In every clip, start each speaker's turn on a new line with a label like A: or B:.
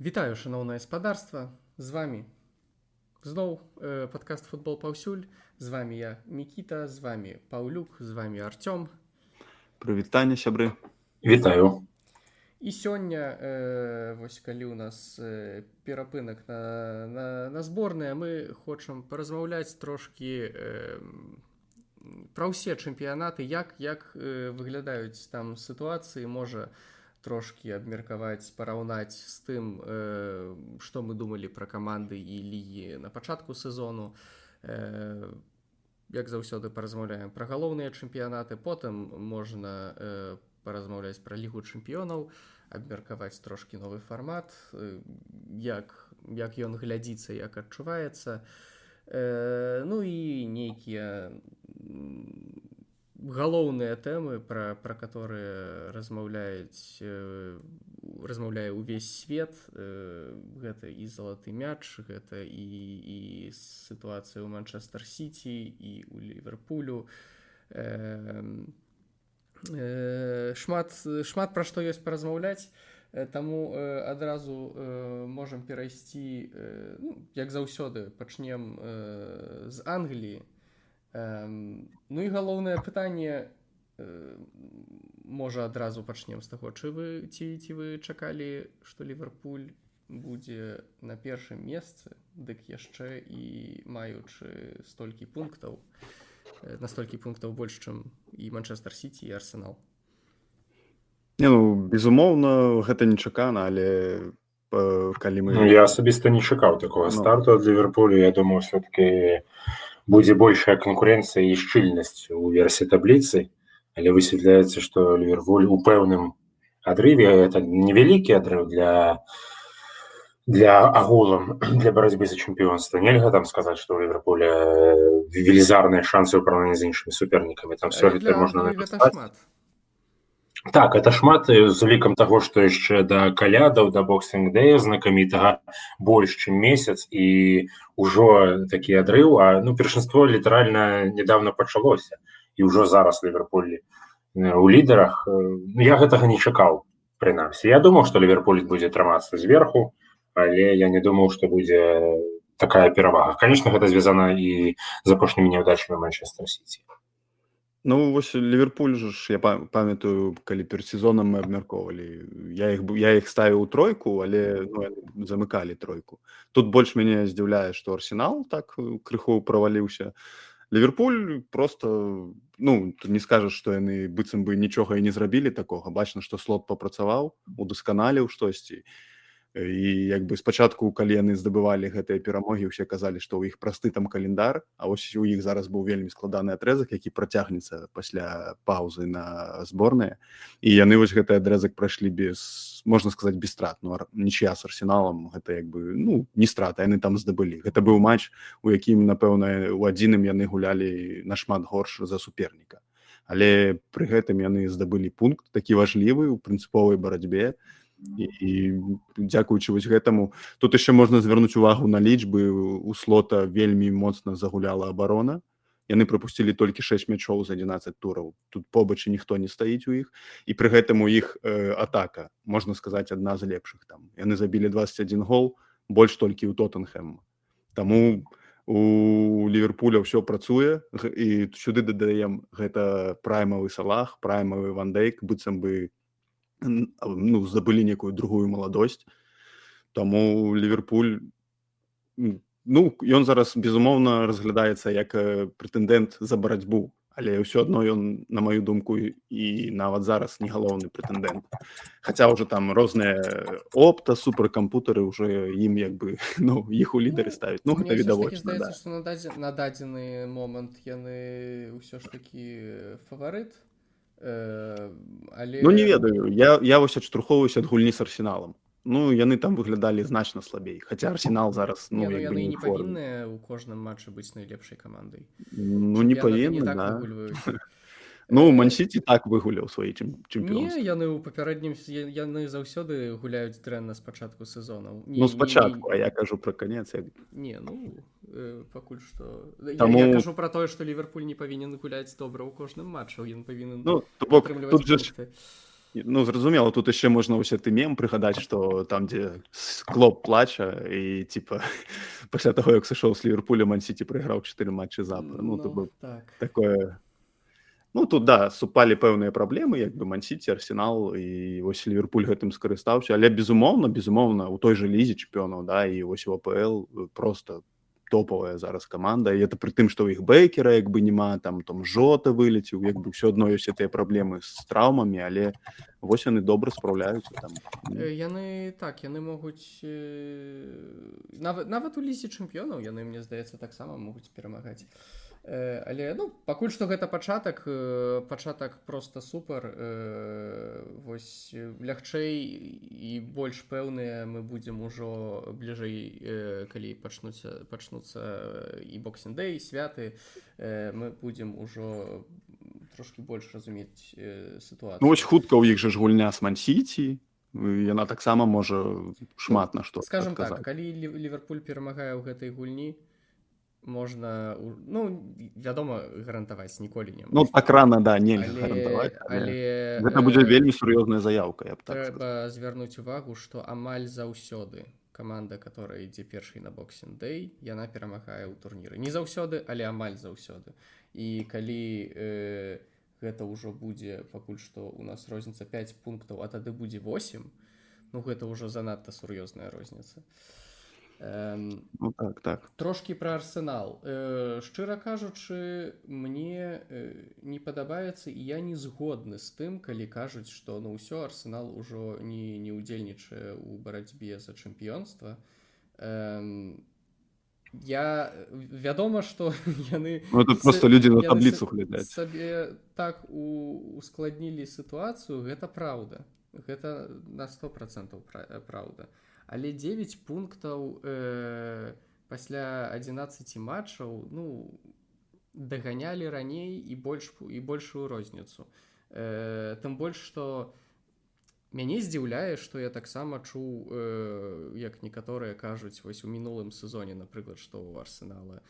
A: Вітаю, шаноўнае спадарства, з вами зноў падкаст футбол паўсюль. З вами я Мікіта, з вами Паўлюк, з вами Артём.
B: Прывітанне, сябры.
C: Вітаю.
A: І сёння вось калі ў нас перапынак на зборныя, мы хочам паразмаўляць трошкі пра ўсе чэмпіянаты, як выглядаюць там сітуацыі, можа трошкі абмеркаваць, параўнаць з тым, што мы думалі пра каманды і лігі на пачатку сезону. Як заўсёды паразмаўляем пра галоўныя чэмпіянаты, потым можна паразмаўляць пра лігу чэмпіёнаў, абмеркаваць трошкі новы фармат, як ён глядзіцца, як адчуваецца. Ну і нейкія галоўныя тэмы, пра которые размаўляе ўвесь свет. Гэта і залаты мяч, гэта і сітуацыя ў Манчестер Сіці, і ў Ліверпулю. Шмат пра што ёсць паразмаўляць, таму адразу можам перайсці, як заўсёды, пачнем з Англіі. Ну і галоўнае пытанне, можа адразу пачнем з таго, ці вы чакалі, што Ліверпуль будзе на першым месцы, дык яшчэ і маючы столькі пунктаў, на столькі пунктаў больш, чым і Манчестер Сіці, і Арсенал.
B: Безумоўна, гэта нечакана, але калі мы...
C: Я асабіста не чакаў такога старту ад Ліверпулю. Я думаў, все-таки будзе большая канкурэнцыя і шчыльнасць у версе табліцы, але высвятляецца, што Ліверпуль у пэўным адрыве, это невялікі адрыв для агулам, для барацьбы за чэмпіёнства. Нельга там сказаць, што ў Ліверпуля велізарныя шансы ў параўнанні з іншымі супернікамі. Там сёлета можна напісаць. Так, это шмат з улікам таго, што яшчэ да калядаў, да Боксінг Дэя знакамітага больш, чым месяц, і ўжо такі адрыў, першынство літаральна недавно пачалося, і ўжо зараз Ліверпуль у лідарах. Я гэтага не чакаў, прынамсі. Я думаў, што Ліверпуль будзе трымацца зверху, але я не думаў, што будзе такая перавага. Конечно, гэта звязана і з апошнімі няўдачамі Манчестер Сіці.
B: Вось Ліверпуль ж, я памятаю, калі перад сезонам мы абмяркоўвалі, я іх ставіў у тройку, але замыкалі тройку. Тут больш мяне здзіўляе, што Арсенал так крыху праваліўся. Ліверпуль просто, тут не скажаш, што яны быццам бы нічога і не зрабілі такога. Бачна, што Слот папрацаваў, удасканаліў штосьці. І спачатку, калі яны здабывалі гэтыя перамогі, усе казалі, што ў іх просты там календар, а вось у іх зараз быў вельмі складаны адрезак, які працягнецца пасля паўзы на зборныя. І яны вось гэты адрезак прайшлі можна сказаць, без страт. Нічыя з Арсеналам, гэта не страта, яны там здабылі. Гэта быў матч, у якім, напэўна, у адзіным яны гулялі нашмат горш за суперніка. Але пры гэтым яны здабылі пункт, такі важлівы ў прынцыповай барацьбе. І дзякуючы вось гэтаму, тут яшчэ можна звярнуць увагу на лічбы. У Слота вельмі моцна загуляла абарона. Яны прапусцілі толькі 6 мячоў з 11 тураў. Тут побач ніхто не стаіць у іх. І пры гэтым у іх атака, можна сказаць, адна з лепшых там. Яны забілі 21 гол, больш толькі ў Тоттенхэм. Таму у Ліверпуля ўсё працуе, і сюды дадаем гэта праймавы Салах, праймавы Ван Дейк, быццам бы здабылі некую другую маладосць. Таму Ліверпуль, ён зараз, безумоўна, разглядаецца як прэтэндэнт за барацьбу, але ўсё адно ён, на маю думку, і нават зараз не галоўны прэтэндэнт. Хаця ўжо там розныя опта, суперкампутары ўжо ім іх у лідары ставяць. Гэта відавочна.
A: Мне здаецца, што на дадзены момант яны ўсё ж такі фаварыт. Але...
B: не ведаю, я вось адштурхоўваюся ад гульні з Арсеналам. Яны там выглядалі значна слабей, хаця Арсенал зараз
A: яны не павінны ў кожным матчы быць найлепшай камандай.
B: Не павінны, да. Ман-Сіці так выгуляў свае чэмпіёнствы.
A: Не, яны ў папярэднім, яны заўсёды гуляюць дрэнна з пачатку сезонаў.
B: Спачатку, а я кажу пра канец.
A: Не, пакуль што... Я кажу пра тое, што Ліверпуль не павінен гуляць добра ў кожным матчы, ён павінен атрымліваць пункты.
B: Ну, зразумела, тут яшчэ можна ўсе ты мем прыгадаць, што там, дзе Клоп плача і типа пасля таго, як сышоў з Ліверпуля, Ман-Сіці прайграў 4 матчы запар. Ну, то
A: Ну,
B: бок
A: так.
B: такое... Ну, тут, да, супалі пэўныя праблемы, як бы Ман-Сіці, Арсенал, і вось Ліверпуль гэтым скарыстаўся. Але, безумоўна, у той жа лізе чэмпіёнаў, да, і вось у АПЛ проста топавая зараз каманда. І это пры тым, што ў іх Бейкера як бы няма, там Жота вылецеў, як бы ўсё адно ёсць гэтыя праблемы з траўмамі, але вось яны добра спраўляюцца там.
A: Яны могуць нават у лізе чэмпіёнаў яны, мне здаецца, таксама могуць перамагаць. Але ну пакуль што гэта пачатак проста супер. Вось лягчэй і больш пэўныя мы будзем ужо бліжэй, калі пачнуцца і Boxing Day, святы, мы будзем ужо трошки больш разумець сітуацыю.
B: Ну вось хутка ў іх жа ж гульня з Ман-Сіці, яна таксама можа шмат на што
A: скажем
B: адказаць.
A: Так, калі Ліверпуль перамагае ў гэтай гульні, можна, ну, вядома, гарантаваць ніколі не можна.
B: Ну, так рана, да, нельга гарантаваць, але гэта будзе вельмі сур'ёзная заяўка, я б так сказаў.
A: Трэба звярнуць увагу, што амаль заўсёды каманда, которая ідзе першай на Boxing Day, яна перамагае ў турніры. Не заўсёды, але амаль заўсёды. І калі гэта ўжо будзе, пакуль што у нас розніца 5 пунктаў, а тады будзе 8, ну гэта ўжо занадта сур'ёзная розніца.
B: Ну так.
A: Трошки пра Арсенал. Шчыра кажучы, мне не падабаецца, і я не згодны з тым, калі кажуць, што ну ўсё, Арсенал ужо не ўдзельнічае ў барацьбе за чэмпіёнства. Вядома, што яны...
B: Ну тут просто людзі на табліцу глядаць.
A: Сабе так ускладнілі сітуацыю, гэта праўда. Гэта на 100% праўда. Але 9 пунктаў пасля 11 матчаў, ну, даганялі раней і большую розніцу. Тым больш, што мяне здзіўляе, што я таксама чуў, як некаторыя кажуць, вось у мінулым сезоне, напрыклад, што ў Арсенала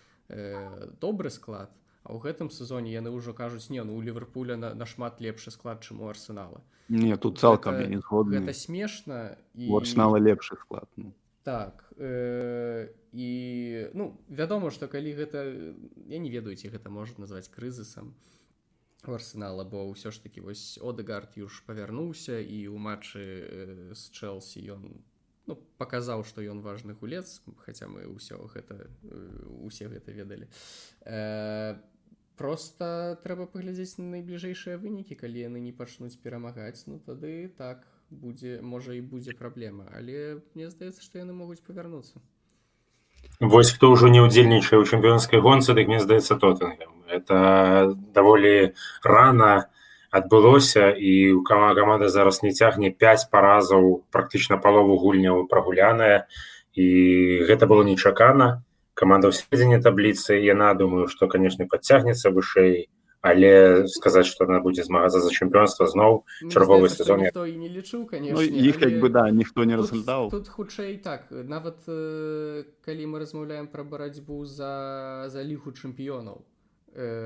A: добры склад, а ў гэтым сезоне яны ўжо кажуць, не, ну у Ліверпуля нашмат лепшы склад, чым у Арсенала.
B: Не, тут цалкам я не згодны.
A: Гэта смешна.
B: У Арсенала лепшы склад. Ну.
A: Так. І, ну, вядома, што калі гэта... Я не ведаю, ці гэта можна назваць крызісам у Арсенала, бо ўсё ж такі вось Одэгард już павярнуўся, і ў матчы з Чэлсі ён паказаў, што ён важны гулец, хаця мы усе гэта ведалі. Просто трэба паглядзець на найбліжэйшыя вынікі, калі яны не пачнуць перамагаць, ну тады так, можа і будзе праблема, але мне здаецца, што яны могуць павярнуцца.
C: Вось хто ўжо не ўдзельнічае ў чэмпіёнскай гонцы, дык мне здаецца Тоттенхэм. Это даволі рана адбылося, і каманда зараз не цягне 5 паразаў, практычна палову гульняў прагуляная, і гэта было нечакана. Каманда ў сярэдзіне табліцы, яна, думаю, што, канешне, падцягнецца вышэй, але сказаць, што яна будзе змагацца за чэмпіёнства зноў чарговы сезон.
A: Ніхто і не лічыў, канешне.
B: Ну, іх, як бы, да, ніхто не разглядаў.
A: Тут хутчэй так, нават калі мы размаўляем пра барацьбу за лігу чэмпіёнаў.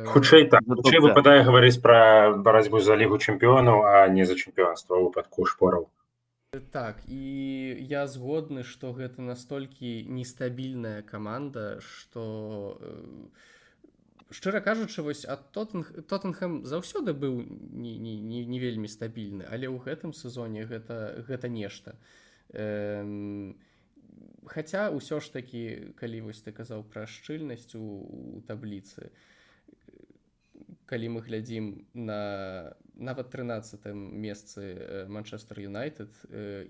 C: Хутчэй так, хутчэй выпадае гаварыць пра барацьбу за лігу чэмпіёнаў, а не за чэмпіёнства ў выпадку шпораў.
A: Так, і я згодны, што гэта настолькі нестабільная каманда, што, шчыра кажучы, вось Тоттенхэм заўсёды быў не вельмі стабільны, але ў гэтым сезоне гэта нешта. Хаця ўсё ж такі, калі вось ты казаў пра шчыльнасць у табліцы, калі мы глядзім на нават 13-м месцы Манчестер Юнайтед,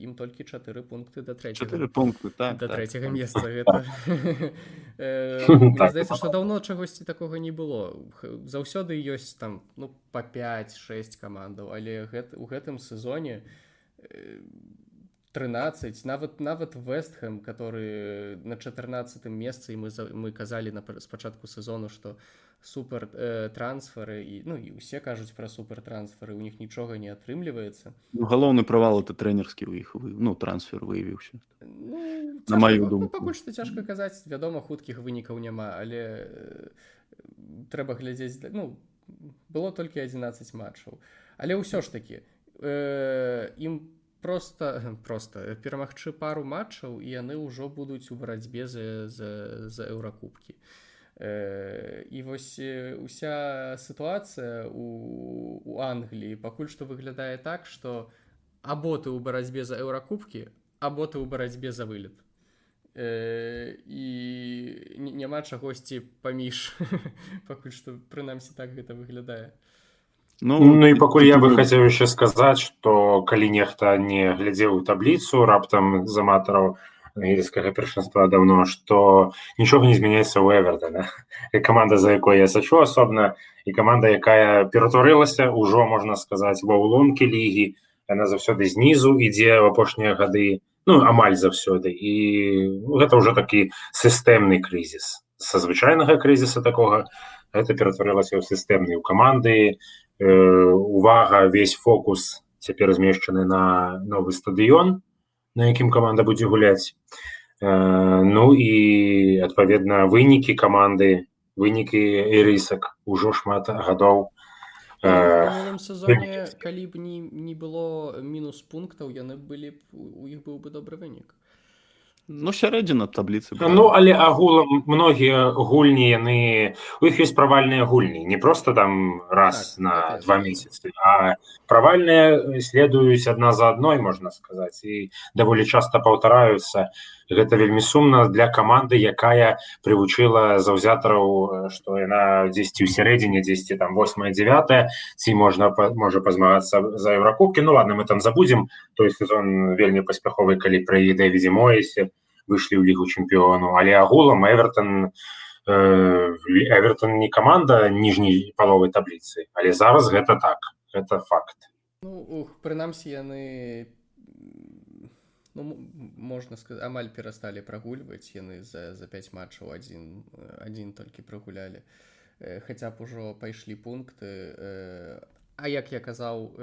A: ім толькі 4 пункты да 3-го.
B: 4 пункты, так.
A: Да 3-го месца. Мне здаецца, што даўно чагосьці такога не было. Заўсёды ёсць там па 5-6 камандаў, але ў гэтым сезоне 13, нават Вестхэм, который на 14-м месцы, і мы казалі спачатку сезону, што супер трансферы, і усе кажуць пра супер трансферы, у них нічога не атрымліваецца.
B: Ну, галоўны правал это трэнерскі ў іх, трансфер выявіўся. На маю думку.
A: Пакуль што цяжка казаць, вядома, хуткіх вынікаў няма, але трэба глядзець, было толькі 11 матчаў. Але ўсё ж такі, ім просто перамагчы пару матчаў, і яны ўжо будуць у барацьбе за еўракубкі. І вось уся сітуацыя у Англіі пакуль што выглядае так, што або ты ў барацьбе за еўракубкі, або ты ў барацьбе за вылет. І няма чагосьці паміж. Пакуль што, прынамсі, так гэта выглядае.
C: Ну і пакуль я бы хацеў яшчэ сказаць, што калі нехта не глядзеў у табліцу раптам з аматараў англійскага першынства даўно, што нічога не змяняецца ў Эвертана. І каманда, за якой я сачу асобна, і каманда, якая ператварылася ўжо, можна сказаць, ва ўломкі лігі, яна заўсёды знізу ідзе ў апошнія гады, ну, амаль заўсёды. І гэта ўжо такі сістэмны крызіс. Са звычайнага крызіса такога гэта ператварылася ў сістэмны. У каманды увага, весь фокус цяпер змешчаны на новы стадыён, на якім каманда будзе гуляць. Ну і, адпаведна, вынікі каманды, вынікі ірысак ужо шмат гадоў.
A: У мінулым сезоне, калі б не было мінус пунктаў, яны былі б, у іх быў бы добры вынік.
B: Ну, сярэдзіна табліцы.
C: Ну, але агулам многія гульні, яны... У іх ёсць правальныя гульні. Не проста там раз на 2 месяцы, а правальныя следуюць адна за адной, можна сказаць, і даволі часта паўтараюцца. Гэта вельмі сумна для каманды, якая прывучыла заўзятараў, што яна дзесьці ў сярэдзіне, дзесьці там 8-9, ці можа пазмагацца за еўракубкі. Ну ладно, мы там забудзем. Той сезон вельмі паспяховы, калі пры Дэвідзе Моэсе выйшлі ў Лігу чэмпіёнаў. Але агулам Эвертон не каманда ніжняй паловы табліцы, але зараз гэта так, гэта факт.
A: Ну, прынамсі, яны, ну, можна сказаць, амаль перасталі прагульваць, яны за 5 матчаў адзін толькі прагулялі. Хаця б ужо пайшлі пункты. А як я казаў,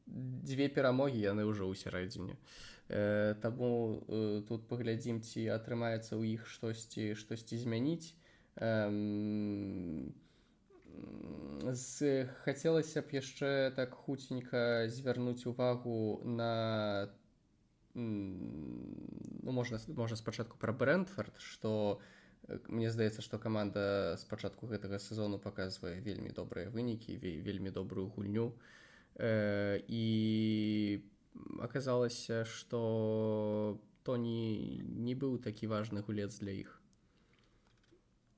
A: 2 перамогі яны ўжо ў сярэдзіне. Таму тут паглядзім, ці атрымаецца ў іх штосьці змяніць. Хацелася б яшчэ так хуценька звярнуць увагу на, ну, можна спачатку пра Брэнтфорд, што мне здаецца, што каманда з пачатку гэтага сезону паказвае вельмі добрыя вынікі, вельмі добрую гульню. І аказалася, што Тоні не быў такі важны гулец для іх.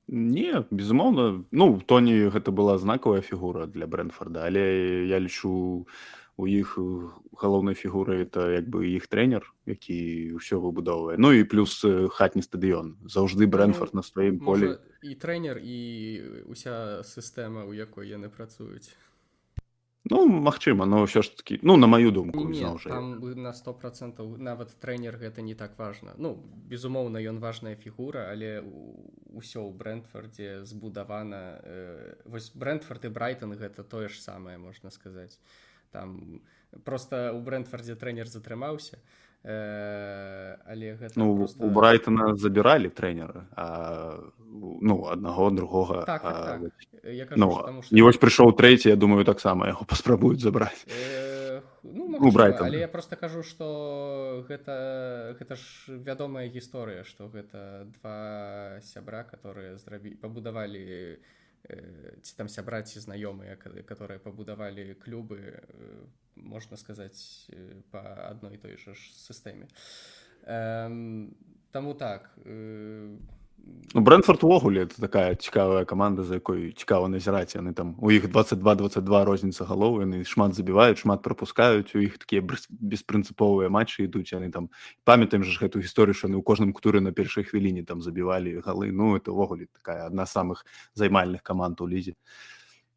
B: Не, безумоўна. Ну, Тоні гэта была знакавая фігура для Брэнтфорда, але я лічу, у іх галоўнай фігурай это як бы іх трэнер, які ўсё выбудоўвае. Ну і плюс хатні стадыён. Заўжды Брэнтфорд на сваім полі.
A: І трэнер, і ўся сістэма, у якой яны працуюць.
B: Ну, магчыма, но ўсё ж такі, ну, на маю думку,
A: зноў жа. Там на 100% нават трэнер гэта не так важна. Ну, безумоўна, ён важная фігура, але ўсё ў Брэнтфордзе збудавана. Вось Брэнтфорд і Брайтон гэта тое ж самае, можна сказаць. Там проста ў Брэнтфордзе трэнер затрымаўся, але гэта
B: ну,
A: просто...
B: у Брайтона забіралі трэнера, ну, аднаго, другога.
A: Так. Я кажу,
B: ну,
A: потому что...
B: І вось прыйшоў трэці, я думаю, таксама яго паспрабуюць забраць.
A: Ну, магчыма, але я просто кажу, што гэта ж вядомая гісторыя, што гэта 2 сябра, которые пабудавалі, ці там сябра, ці знаёмыя, которые пабудавалі клубы, можна сказаць, па адной і той жа сістэме. Таму так...
B: Ну, Брэнтфорд увогуле это такая цікавая каманда, за якой цікава назіраць. Яны там, у іх 22-22 розніца галоў, яны шмат забіваюць, шмат прапускаюць, у іх такія беспрынцыповыя матчы ідуць, яны там, памятаем ж гэту гісторыю, што яны ў кожным кутуры на першай хвіліне там забівалі галы. Ну, это увогуле такая адна з самых займальных каманд у лізе.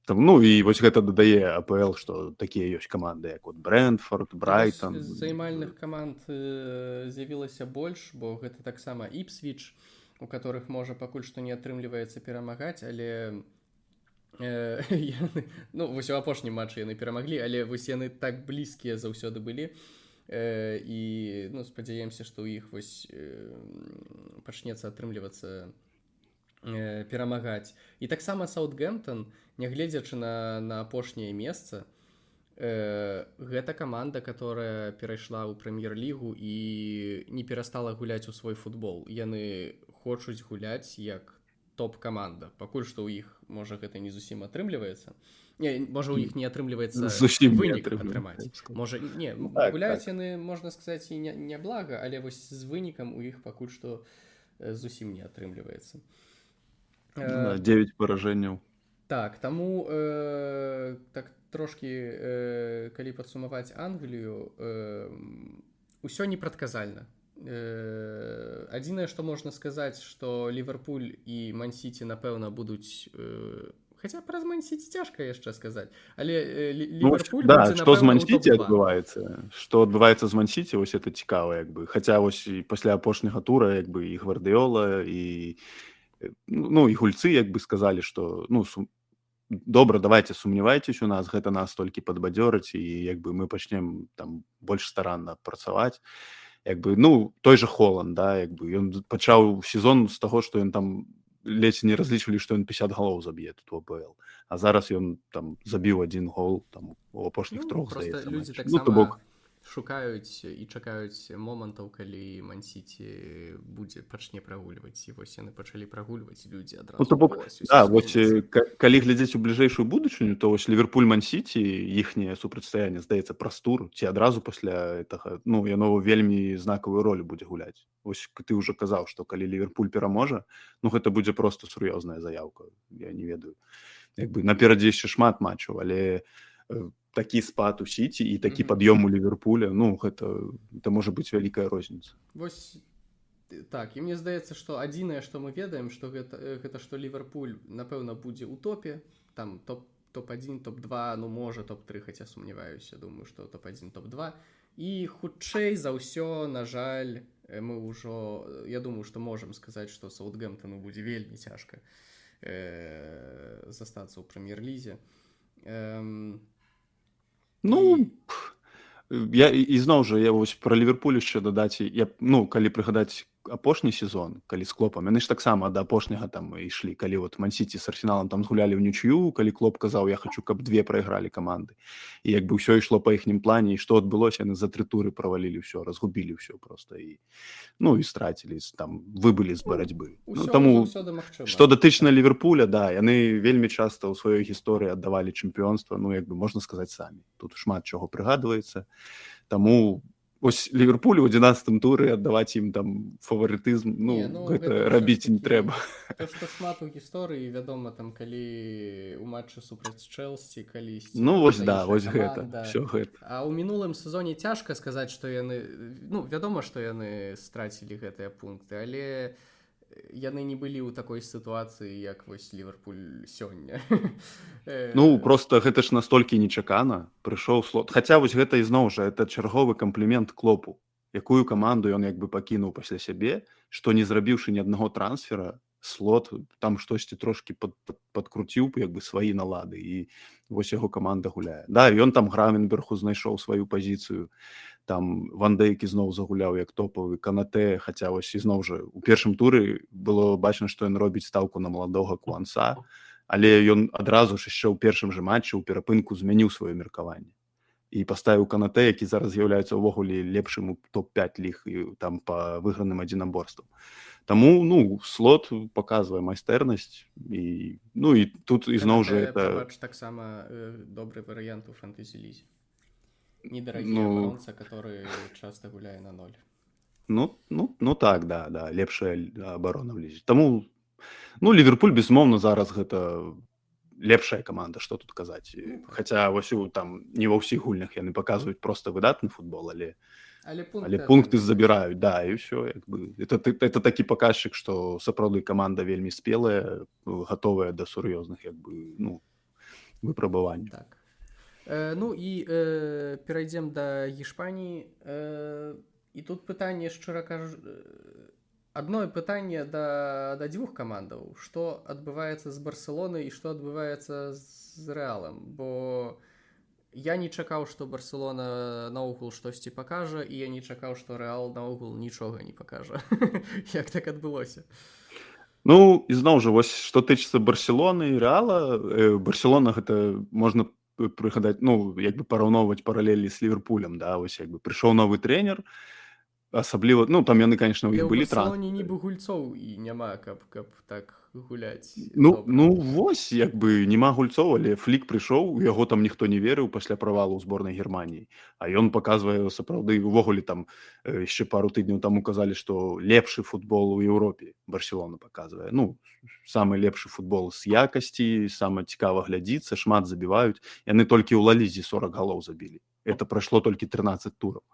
B: Там, ну, і вось гэта дадае АПЛ, што такія ёсць каманды, як от Брэнтфорд, Брайтон.
A: Займальных каманд з'явілася больш, бо гэта таксама Іпсвіч, у которых можа пакуль што не атрымліваецца перамагаць, але ну, вось у апошнім матчы яны перамаглі, але вось яны так блізкія заўсёды былі, і ну, спадзяемся, што ў іх вось пачнецца атрымлівацца перамагаць. І таксама Саутгемптон, нягледзячы на апошняе месца, Гэта каманда, которая перайшла ў прэм'ер-лігу і не перастала гуляць у свой футбол. Яны хочуць гуляць як топ-каманда. Пакуль што ў іх, можа, гэта не зусім атрымліваецца. Не, можа, у іх не атрымліваецца
B: Зусім не
A: вынік
B: атрымліваецца,
A: атрымаць.
B: я б сказаў.
A: Можа, не,
B: Так,
A: гуляюць
B: так.
A: яны, можна сказаць, і не блага, але вось з вынікам у іх пакуль што зусім не атрымліваецца.
B: Ну да, 9 паражэнняў.
A: Так, таму так трошкі, калі падсумаваць Англію, усё непрадказальна. Адзінае, што можна сказаць, што Ліверпуль і Ман-Сіці, напэўна, будуць... Хаця праз Ман-Сіці цяжка яшчэ сказаць, але Ліверпуль
B: Да,
A: будзе,
B: што з
A: напэўна, ў
B: Ман-Сіці
A: топ-2.
B: адбываецца? Што адбываецца з Ман-Сіці, вось это цікава, як бы. Хаця вось і пасля апошняга тура, як бы, і Гвардыёла, і ну, і гульцы, як бы, сказалі, што, ну, добра, давайте сумнявайцесь у нас, гэта нас толькі падбадзёрыць, і як бы мы пачнем там больш старанна працаваць. Як бы, ну, той же Холланд, да, як бы, ён пачаў сезон з таго, што ён там ледзь не разлічвалі, што ён 50 галоў заб'е тут у АПЛ. А зараз ён там забіў 1 гол там у апошніх 3,
A: Просто
B: здаецца,
A: людзі
B: матчах.
A: таксама
B: то бок,
A: шукаюць і чакаюць момантаў, калі Ман-Сіці пачне прагульваць. І вось яны пачалі прагульваць, людзі адразу.
B: ну, то бок, да, вось, калі глядзець у бліжэйшую будучыню, то вось Ліверпуль Ман-Сіці, іхняе супрацьстаянне, здаецца, праз тур, ці адразу пасля гэтага, ну, яно вельмі знакавую ролю будзе гуляць. Вось ты ўжо казаў, што калі Ліверпуль пераможа, ну, гэта будзе проста сур'ёзная заяўка, я не ведаю. Як бы наперадзе яшчэ шмат матчаў, але такі спад у Сіці і такі пад'ём у Ліверпуля, ну, гэта можа быць вялікая розніца.
A: Вось так, і мне здаецца, што адзінае, што мы ведаем, што гэта што Ліверпуль, напэўна, будзе ў топе, там топ-1, топ-2, ну, можа, топ-3, хаця сумняваюся, думаю, што топ-1, топ-2. І хутчэй за ўсё, на жаль, мы ўжо, я думаю, што можам сказаць, што Саутгемптону будзе вельмі цяжка застацца ў прэм'ер-лізе.
B: Ну, я ізноў жа, я вось пра Ліверпуль яшчэ дадаць, ну, калі прыгадаць апошні сезон, калі з Клопам, яны ж таксама да апошняга там ішлі, калі вот Ман-Сіці з Арсеналам там згулялі ў нічыю, калі Клоп казаў, я хачу, каб 2 прайгралі каманды. І як бы ўсё ішло па іхнім плане, і што адбылося, яны за 3 туры правалілі ўсё, разгубілі ўсё проста, і, ну, і страцілі, там, выбылі з барацьбы. Ну, таму, што датычна Ліверпуля, да, яны вельмі часта ў сваёй гісторыі аддавалі чэмпіёнства, ну, як бы, можна сказаць, самі. Тут шмат чаго прыгадваецца, таму ось Ліверпулю ў 11-м туры аддаваць ім там фаварытызм, ну, гэта рабіць не трэба.
A: То, што шмат у гісторыі, вядома, там, калі ў матчы супраць Чэлсі, калісьці...
B: Ну, вось, да, вось гэта, всё гэта.
A: А ў мінулым сезоне цяжка сказаць, што яны... Ну, вядома, што яны страцілі гэтыя пункты, але яны не былі ў такой сітуацыі, як вось Ліверпуль сёння.
B: Ну, просто гэта ж настолькі нечакана, прыйшоў Слот. Хаця вось гэта ізноў жа, это чарговы камплімент Клопу. Якую каманду ён як бы пакінуў пасля сябе, што не зрабіўшы ні аднаго трансфера, Слот там штосьці трошкі падкруціў як бы свае налады, і вось яго каманда гуляе. Да, ён там Гравенбергу знайшоў сваю пазіцыю, там Ван Дейк ізноў загуляў як топавы, Канатэ, хаця вось ізноў жа у першым туры было бачна, што ён робіць стаўку на маладога Куанса, але ён адразу ж яшчэ ў першым жа матчы ў перапынку змяніў сваё меркаванне і паставіў Канатэ, які зараз з'яўляецца ўвогуле лепшым у топ-5 ліг і там па выграным адзінаборствам. Таму, ну, Слот паказвае майстэрнасць, і, ну, і тут ізноў жа это...
A: Таксама добры варыянт у фэнтэзі-лізе. Недарагі абаронца, который часта гуляе на 0.
B: Ну так, да, лепшая абарона в лізе. Таму, ну, Ліверпуль, безумоўна, зараз гэта лепшая каманда, што тут казаць. Хаця вось там не ва ўсіх гульнях яны паказваюць проста выдатны футбол, але пункты забіраюць, да, і ўсё, як бы. Это такі паказчык, што сапраўды каманда вельмі спелая, гатовая да сур'ёзных, як бы, ну, выпрабаванняў.
A: Так. Ну і перайдзем да Іспаніі. І тут пытанне, шчыра кажу, адно пытанне да 2 камандаў. Што адбываецца з Барселонай і што адбываецца з Рэалам? Бо я не чакаў, што Барселона наогул штосьці пакажа, і я не чакаў, што Рэал наогул нічога не пакажа. Як так адбылося?
B: Ну, ізноў жа, вось што тычыцца Барселоны і Рэала, Барселона гэта можна прыгадаць, ну, як бы параўноўваць паралелі з Ліверпулем, да, вось як бы прыйшоў новы трэнер, асабліва, ну, там яны, конечно, у
A: Але
B: іх
A: ў
B: былі
A: Барселоне
B: трансферы.
A: нібы гульцоў і няма, каб так гуляць
B: Ну,
A: добра.
B: вось, як бы няма гульцоў, але Флік прыйшоў, у яго там ніхто не верыў пасля правалу ў зборнай Германіі. А ён паказвае сапраўды, увогуле там яшчэ пару тыдняў таму казалі, што лепшы футбол у Еўропе Барселона паказвае. Ну, самы лепшы футбол з якасці, сама цікава глядзіцца, шмат забіваюць. Яны толькі ў Ла-Лізе 40 галоў забілі. Это прайшло толькі 13 тураў.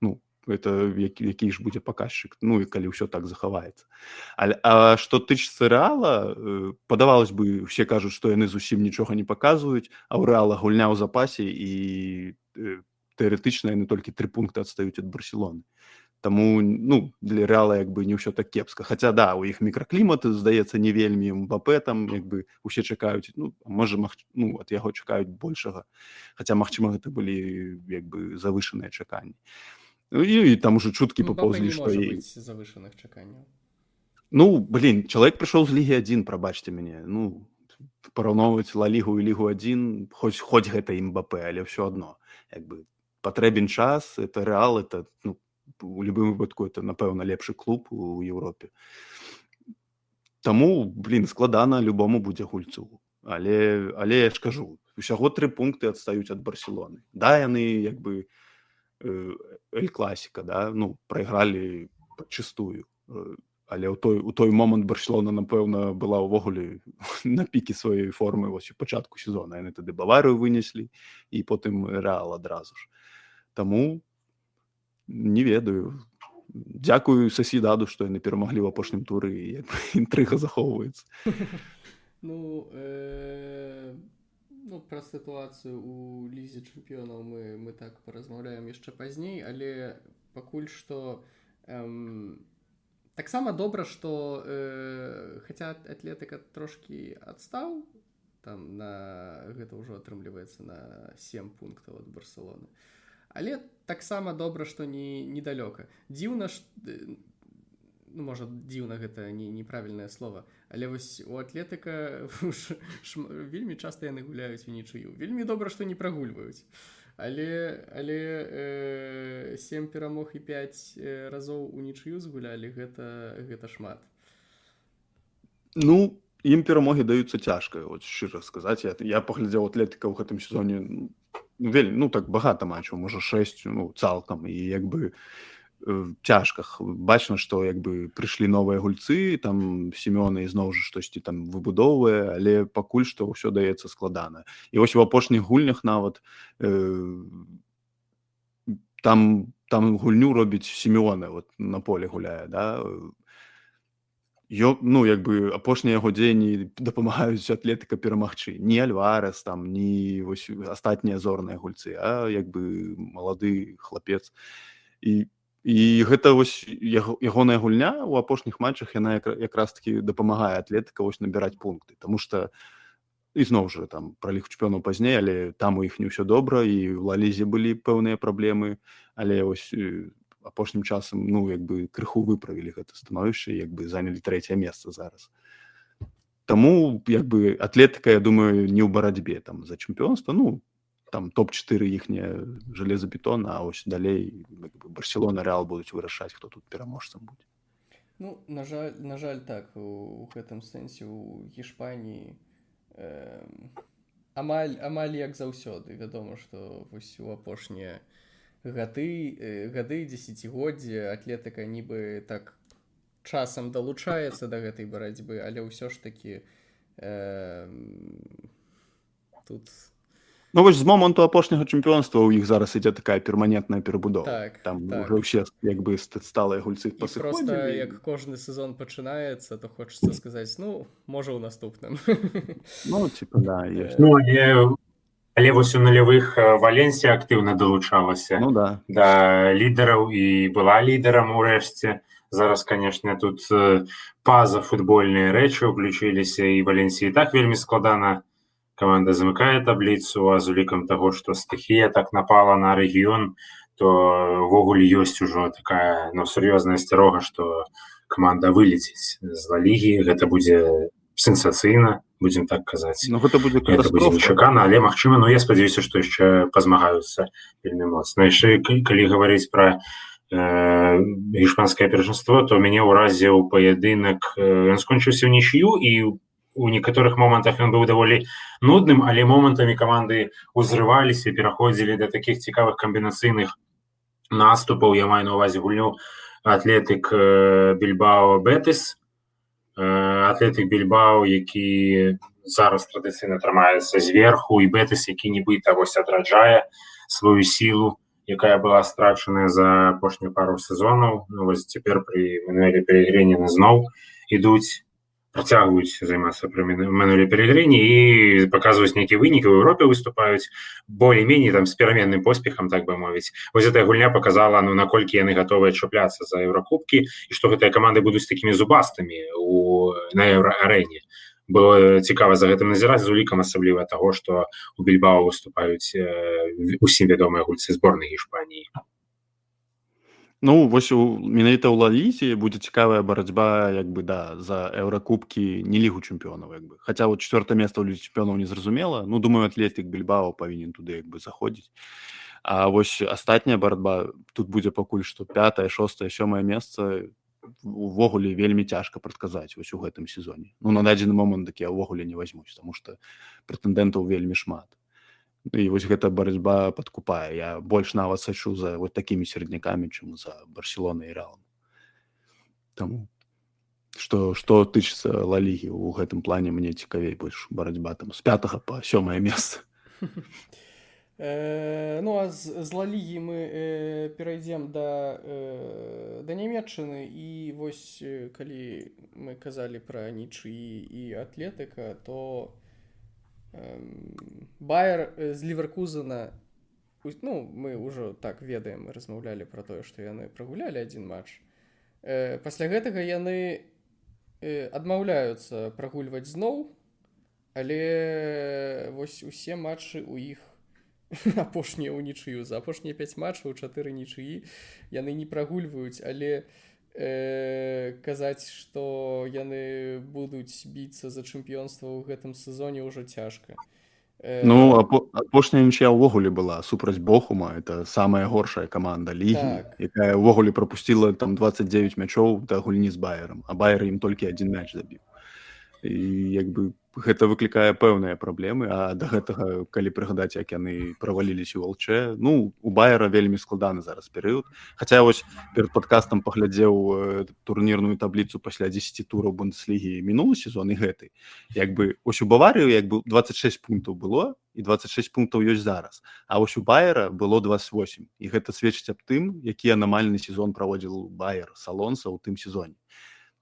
B: Ну, это які ж будзе паказчык, ну і калі ўсё так захаваецца. А што тычыцца Рэала, падавалось бы, усе кажуць, што яны зусім нічога не паказваюць, а ў Рэала гульня ў запасе і тэарэтычна яны толькі 3 пункты адстаюць ад Барселоны. Таму, ну, для Рэала як бы не ўсё так кепска. Хаця, да, у іх мікраклімат, здаецца, не вельмі, Мбапэ там, як бы, усе чакаюць, ну, можа, ну, ад яго чакаюць большага. Хаця, магчыма, гэта былі, як бы, завышаныя чаканні. Ну, і там уже чуткі папаўзлі, што...
A: Мбапэ не можа быць завышаных чаканняў.
B: Ну, блин, чалавек прыйшоў з Лігі 1, прабачце мяне. Ну, параўноўваць Ла-Лігу і Лігу 1, хоць гэта і Мбапэ, але ўсё адно. Як бы патрэбен час, это Рэал, это, ну, у любым выпадку, это, напэўна, лепшы клуб у Еўропе. Таму, блин, складана любому будзе гульцу. Але я ж кажу, усяго 3 пункты адстаюць ад Барселоны. Да, яны, як бы, Эль-Класіка, да, ну, прайгралі падчыстую. Але ў той момант Барселона, напэўна, была ўвогуле на пікі сваёй формы вось у пачатку сезона. Яны тады Баварыю вынеслі і потым Рэал адразу ж. Таму не ведаю. Дзякую Сосідаду, што яны перамаглі ў апошнім туры і інтрыга захоўваецца.
A: Ну, пра сітуацыю ў Лізе чэмпіёнаў мы так паразмаўляем яшчэ пазней, але пакуль што таксама добра, што хаця Атлетыка трошкі адстаў, там гэта ўжо атрымліваецца на 7 пунктаў ад Барселоны. Але таксама добра, што недалёка. Дзіўна, ну, можа, дзіўна гэта неправільнае слово, але вось у Атлетыка вельмі часта яны гуляюць унічыю. Вельмі добра, што не прагульваюць. Але 7 перамог і 5 разоў унічыю згулялі, гэта шмат.
B: Ну, ім перамогі даюцца цяжка, от шчыра сказаць. Я паглядзеў Атлетыка ў гэтым сезоне, ну, так багата матчаў, можа 6, ну, цалкам, і як бы цяжка. Бачна, што як бы прыйшлі новыя гульцы, там Сімеона ізноў жа штосьці там выбудоўвае, але пакуль што ўсё даецца складана. І вось у апошніх гульнях нават там гульню робіць Сімеона, вот на поле гуляе, да. Ну, як бы апошнія яго дзеянні дапамагаюць Атлетыка перамагчы. Не Альварес, там, не вось астатнія зорныя гульцы, а як бы малады хлапец. І гэта вось ягоная гульня ў апошніх матчах, яна якраз-такі дапамагае Атлетыка вось набіраць пункты. Таму што, ізноў жа, там, пра Лігу чэмпіёнаў пазней, але там у іх не ўсё добра, і ў Ла-Лізе былі пэўныя праблемы, але вось апошнім часам, ну, як бы крыху выправілі гэта становішча, як бы занялі 3-е месца зараз. Таму, як бы, Атлетыка, я думаю, не ў барацьбе там за чэмпіёнства, ну, там топ-4 іхняе жалезабетон, а ось далей Барселона, Рэал будуць вырашаць, хто тут пераможцам будзе.
A: Ну, на жаль, так, у гэтым сэнсе у Гішпаніі амаль як заўсёды. Вядома, што вось у апошнія гады, дзесяцігоддзі Атлетыка нібы так часам далучаецца да гэтай барацьбы, але ўсё ж такі тут...
B: Ну, вось з моманту апошняга чэмпіёнства ў іх зараз ідзе такая перманентная перабудова.
A: Так,
B: там
A: так.
B: Уже ўсе як бы сталыя гульцы
A: І
B: пасыходзілі.
A: проста, як кожны сезон пачынаецца, то хочацца сказаць, ну, можа, у наступным.
B: Ну, типа, да, ёсць.
C: Ну, але вось у нулявых Валенсія актыўна далучалася,
B: ну, да,
C: лідараў і была лідарам урэшце. Зараз, канешне, тут па-за футбольныя рэчы ўключыліся, і Валенсія і так вельмі складана. Каманда замыкае табліцу, а з улікам таго, што стыхія так напала на рэгіён, то ўвогуле ёсць ужо такая, ну, сур'ёзная асцярога, што каманда вылеціць з Ла-Лігі. Гэта будзе сенсацыйна, будзем так казаць.
B: Ну, гэта будзе
C: Это будзе
B: катастрофа.
C: нечакана, але магчыма, я спадзяюся, што яшчэ пазмагаюцца вельмі моцна. Яшчэ калі гаварыць пра іспанскае першынство, то мяне ўразіў паядынак, ён скончыўся ўнічыю, і у некаторых момантах ён быў даволі нудным, але момантамі каманды ўзрываліся, пераходзілі да такіх цікавых камбінацыйных наступаў. Я маю на ўвазе гульню Атлетык Більбао Бетыс, Атлетык Більбао, які зараз традыцыйна трымаецца зверху, і Бетыс, які нібыта вось адраджае сваю сілу, якая была страчаная за апошнюю пару сезонаў. Ну, вось цяпер пры Мануэлі Пелегрыні зноў працягваюць займацца пры Мануэлі Пелегрыні і паказваюць нейкія вынікі, ў Еўропе выступаюць болей-меней там з пераменным поспехам, так бы мовіць. Вось гэтая гульня показала, ну, наколькі яны гатовыя чапляцца за Еўракубкі, і што гэтыя каманды будуць такімі зубастымі на еўраарэне. Было цікава за гэтым назіраць, з улікам асабліва таго, што у Більбао выступаюць усім вядомыя гульцы зборнай Іспаніі.
B: Ну, вось менавіта ў Ла-лізе будзе цікавая барацьба за еўракубкі, не лігу чэмпіёнаў. Хаця вот 4-е месца ў лізе чэмпіёнаў не зразумела. Ну, думаю, Атлетык Більбао павінен туды заходзіць. А вось астатняя барацьба тут будзе пакуль што 5-е, 6-е, 7-е месца увогуле вельмі цяжка прадказаць вось у гэтым сезоне. Ну, на дадзены момант такі увогуле не возьмуць, таму што прэтэндэнтаў вельмі шмат. І вось гэта барацьба падкупае. Я больш нават сачу за вот такімі сераднякамі, чым за Барселонай і Рэалам. Таму што тычыцца Ла-лігі, у гэтым плане мне цікавей больш барацьба там з 5-го па 7-е месца.
A: Ну, а з Ла-лігі мы перайдзем да Нямецчыны, і вось калі мы казалі пра нічыі і Атлетыка, то Байер з Ліверкузена, ну, мы ўжо так ведаем, мы размаўлялі пра тое, што яны прагулялі адзін матч. Пасля гэтага яны адмаўляюцца прагульваць зноў, але вось усе матчы ў іх апошнія ўнічыю. За апошнія 5 матчаў 4 нічыі яны не прагульваюць, але казаць, што яны будуць біцца за чэмпіёнства ў гэтым сезоне ўжо цяжка.
B: Ну, апошняя нічыя ўвогуле была супраць Бохума. Это самая горшая каманда лігі, якая ўвогуле прапусціла там 29 мячоў да гульні з Байерам, а Байер ім толькі адзін мяч забіў. І гэта выклікае пэўныя праблемы. А да гэтага, калі прыгадаць, як яны праваліліся ў ЛЧ, ну, у Байера вельмі складаны зараз перыяд. Хаця вось перад падкастам паглядзеў турнірную табліцу пасля 10 тураў Бундеслігі мінулы сезон і гэты. Ось у Баварыю 26 пунктаў было, і 26 пунктаў ёсць зараз. А вось у Байера было 28. І гэта сведчыць аб тым, які анамальны сезон праводзіў Байер з Алонса ў тым сезоне.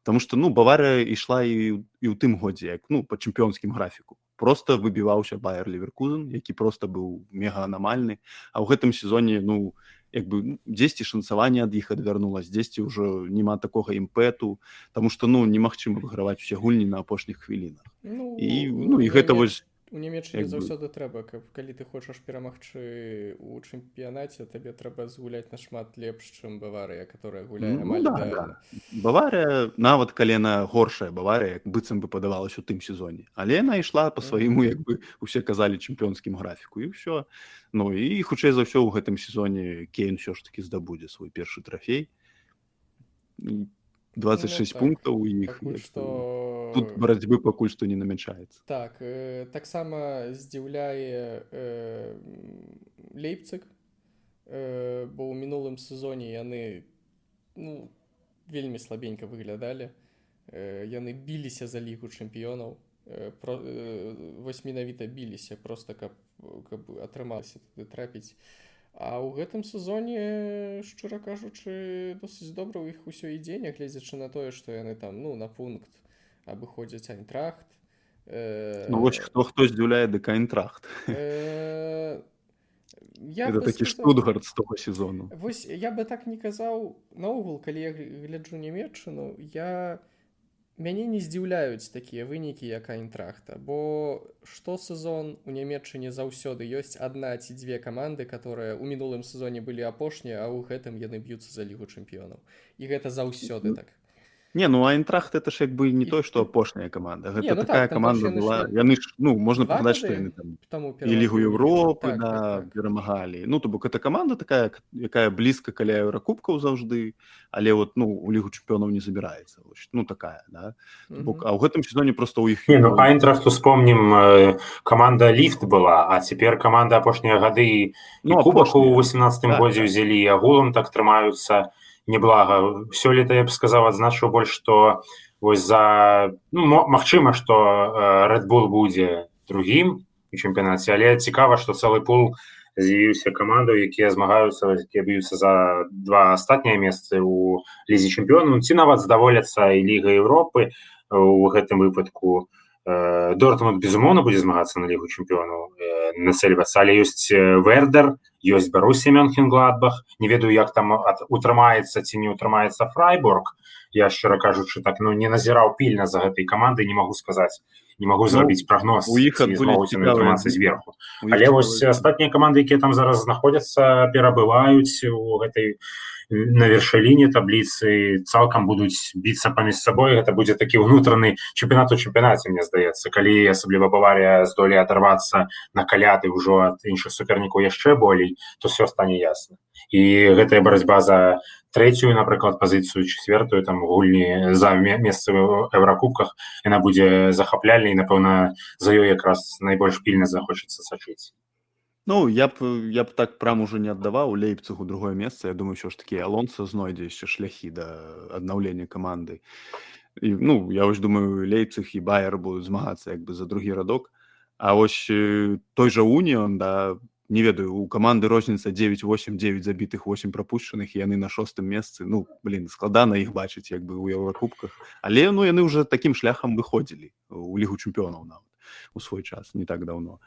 B: Таму што, ну, Баварыя ішла і ў тым годзе, па чэмпіёнскім графіку. Проста выбіваўся Байер Ліверкузен, які проста быў мега анамальны. А ў гэтым сезоне, ну, дзесьці шанцаванне ад іх адвярнулася, дзесьці ўжо няма такога імпэту, таму што, ну, немагчыма выграваць усе гульні на апошніх хвілінах. І гэта вось...
A: У Нямецчыне заўсёды трэба, калі ты хочаш перамагчы ў чэмпіянаце, табе трэба згуляць нашмат лепш, чым Баварыя, которая гуляе амаль ідэальна.
B: Баварыя, нават калі яна горшая Баварыя, быццам бы падавалася ў тым сезоне. Але яна ішла па свайму, усе казалі, чэмпіёнскім графіку, і ўсё. Ну, і хутчэй за ўсё ў гэтым сезоне Кейн ўсё ж такі здабудзе свой першы трафей. 26 пунктаў у іх. Тут барацьбы пакуль што не намячаецца.
A: Так, таксама здзіўляе Лейпциг, бо ў минулым сезоне яны, ну, вельмі слабенька выглядалі. Яны біліся за лігу чэмпіёнаў. Вось менавіта біліся, проста каб атрымалася туды трапіць. А ў гэтым сезоне, шчыра кажучы, досыць добра ў іх усё ідзе, нягледзячы на тое, што яны там, ну, на пункт абыходзяць Айнтрахт.
B: Ну, вось хто здзіўляе, дык Айнтрахт. Это такі Штутгарт з того сезону.
A: Вось я бы так не казаў. Наогул, калі я гляджу Нямецчыну, мяне не здзіўляюць такія вынікі, як Айнтрахта, бо штосезон у Нямецчыне заўсёды ёсць адна ці дзве каманды, которые ў мінулым сезоне былі апошнія, а ў гэтым яны б'юцца за лігу чэмпіёнаў. І гэта заўсёды так.
B: Не, ну Айнтрахт это ж як бы не той, што апошняя каманда.
A: Не,
B: Гэта
A: ну
B: такая
A: так, там больш
B: каманда
A: яны
B: была.
A: ж
B: Яны ж, ну, можна
A: два
B: прыгадаць, што
A: гады
B: яны там
A: таму
B: і Лігу
A: перамаглі Лігу.
B: Европы,
A: Так,
B: да,
A: так.
B: перамагалі. Ну, то бок гэта каманда такая, якая блізка каля Еўракубкаў заўжды, але вот, ну, у Лігу чэмпіёнаў не забіраецца. Ну, такая, да. То бок, а ў гэтым сезоне проста ў іх...
C: Не, ну Айнтрахт, успомним, команда Ліфт была, а цяпер каманда апошнія гады і
B: Ну,
C: кубак у
B: апошнія.
C: 18-м
B: Так,
C: годзе
B: так.
C: ўзялі, і агулам так трымаюцца неблага. Сёлета, я б сказаў, адзначыў больш, што вось за... Ну, магчыма, што Red Bull будзе другім у чэмпіянаце, але цікава, што цэлы пул з'явіўся камандаў, якія змагаюцца, якія б'юцца за два астатнія месцы ў Лізе чэмпіёнаў, ці нават здаволяцца і Ліга Европы у гэтым выпадку. Дортмунд, безумоўна, будзе змагацца на Лігу чэмпіёнаў, нацельвацца, але ёсць Вердер, ёсць Барусія Мёнхенгладбах, не ведаю, як там утрымаецца ці не утрымаецца Фрайбург, я, шчыра кажучы, так, ну, не назіраў пільна за гэтай камандай, не магу сказаць, не магу зрабіць прагноз,
B: у іх
C: ці
B: адбылі
C: змогуць яны утрымацца зверху. Але вось
B: цікавыя...
C: астатнія каманды, якія там зараз знаходзяцца, перабываюць у гэтай на вершаліне табліцы, цалкам будуць біцца паміж сабой. Гэта будзе такі ўнутраны чэмпіянат у чэмпіянаце, мне здаецца, калі асабліва Баварія здолее адарвацца на каляды ўжо ад іншых супернікаў яшчэ болей, то ўсё стане ясна. І гэтая барацьба за трэцюю, напрыклад, пазіцыю, чацвёртую, там гульні за месцы ў Еўракубках, яна будзе захапляльнай, і, напэўна, за ёй якраз найбольш пільна захочацца сачыць.
B: Ну, я б так прям уже не аддаваў Лейпцигу другое месца. Я думаю, ўсё ж такі Алонсо знойдзе яшчэ шляхі да аднаўлення каманды. І, ну, я вось думаю, Лейпциг і Байер будуць змагацца як бы за другі радок. А вось той жа Уніон, да, не ведаю, у каманды розніца 9-8, 9 забітых, 8 прапушчаных, і яны на 6-м месцы. Ну, блин, складана іх бачыць як бы ў Еўракубках. Але, ну, яны ўжо такім шляхам выходзілі у Лігу чэмпіёнаў нават у свой час, не так даўно.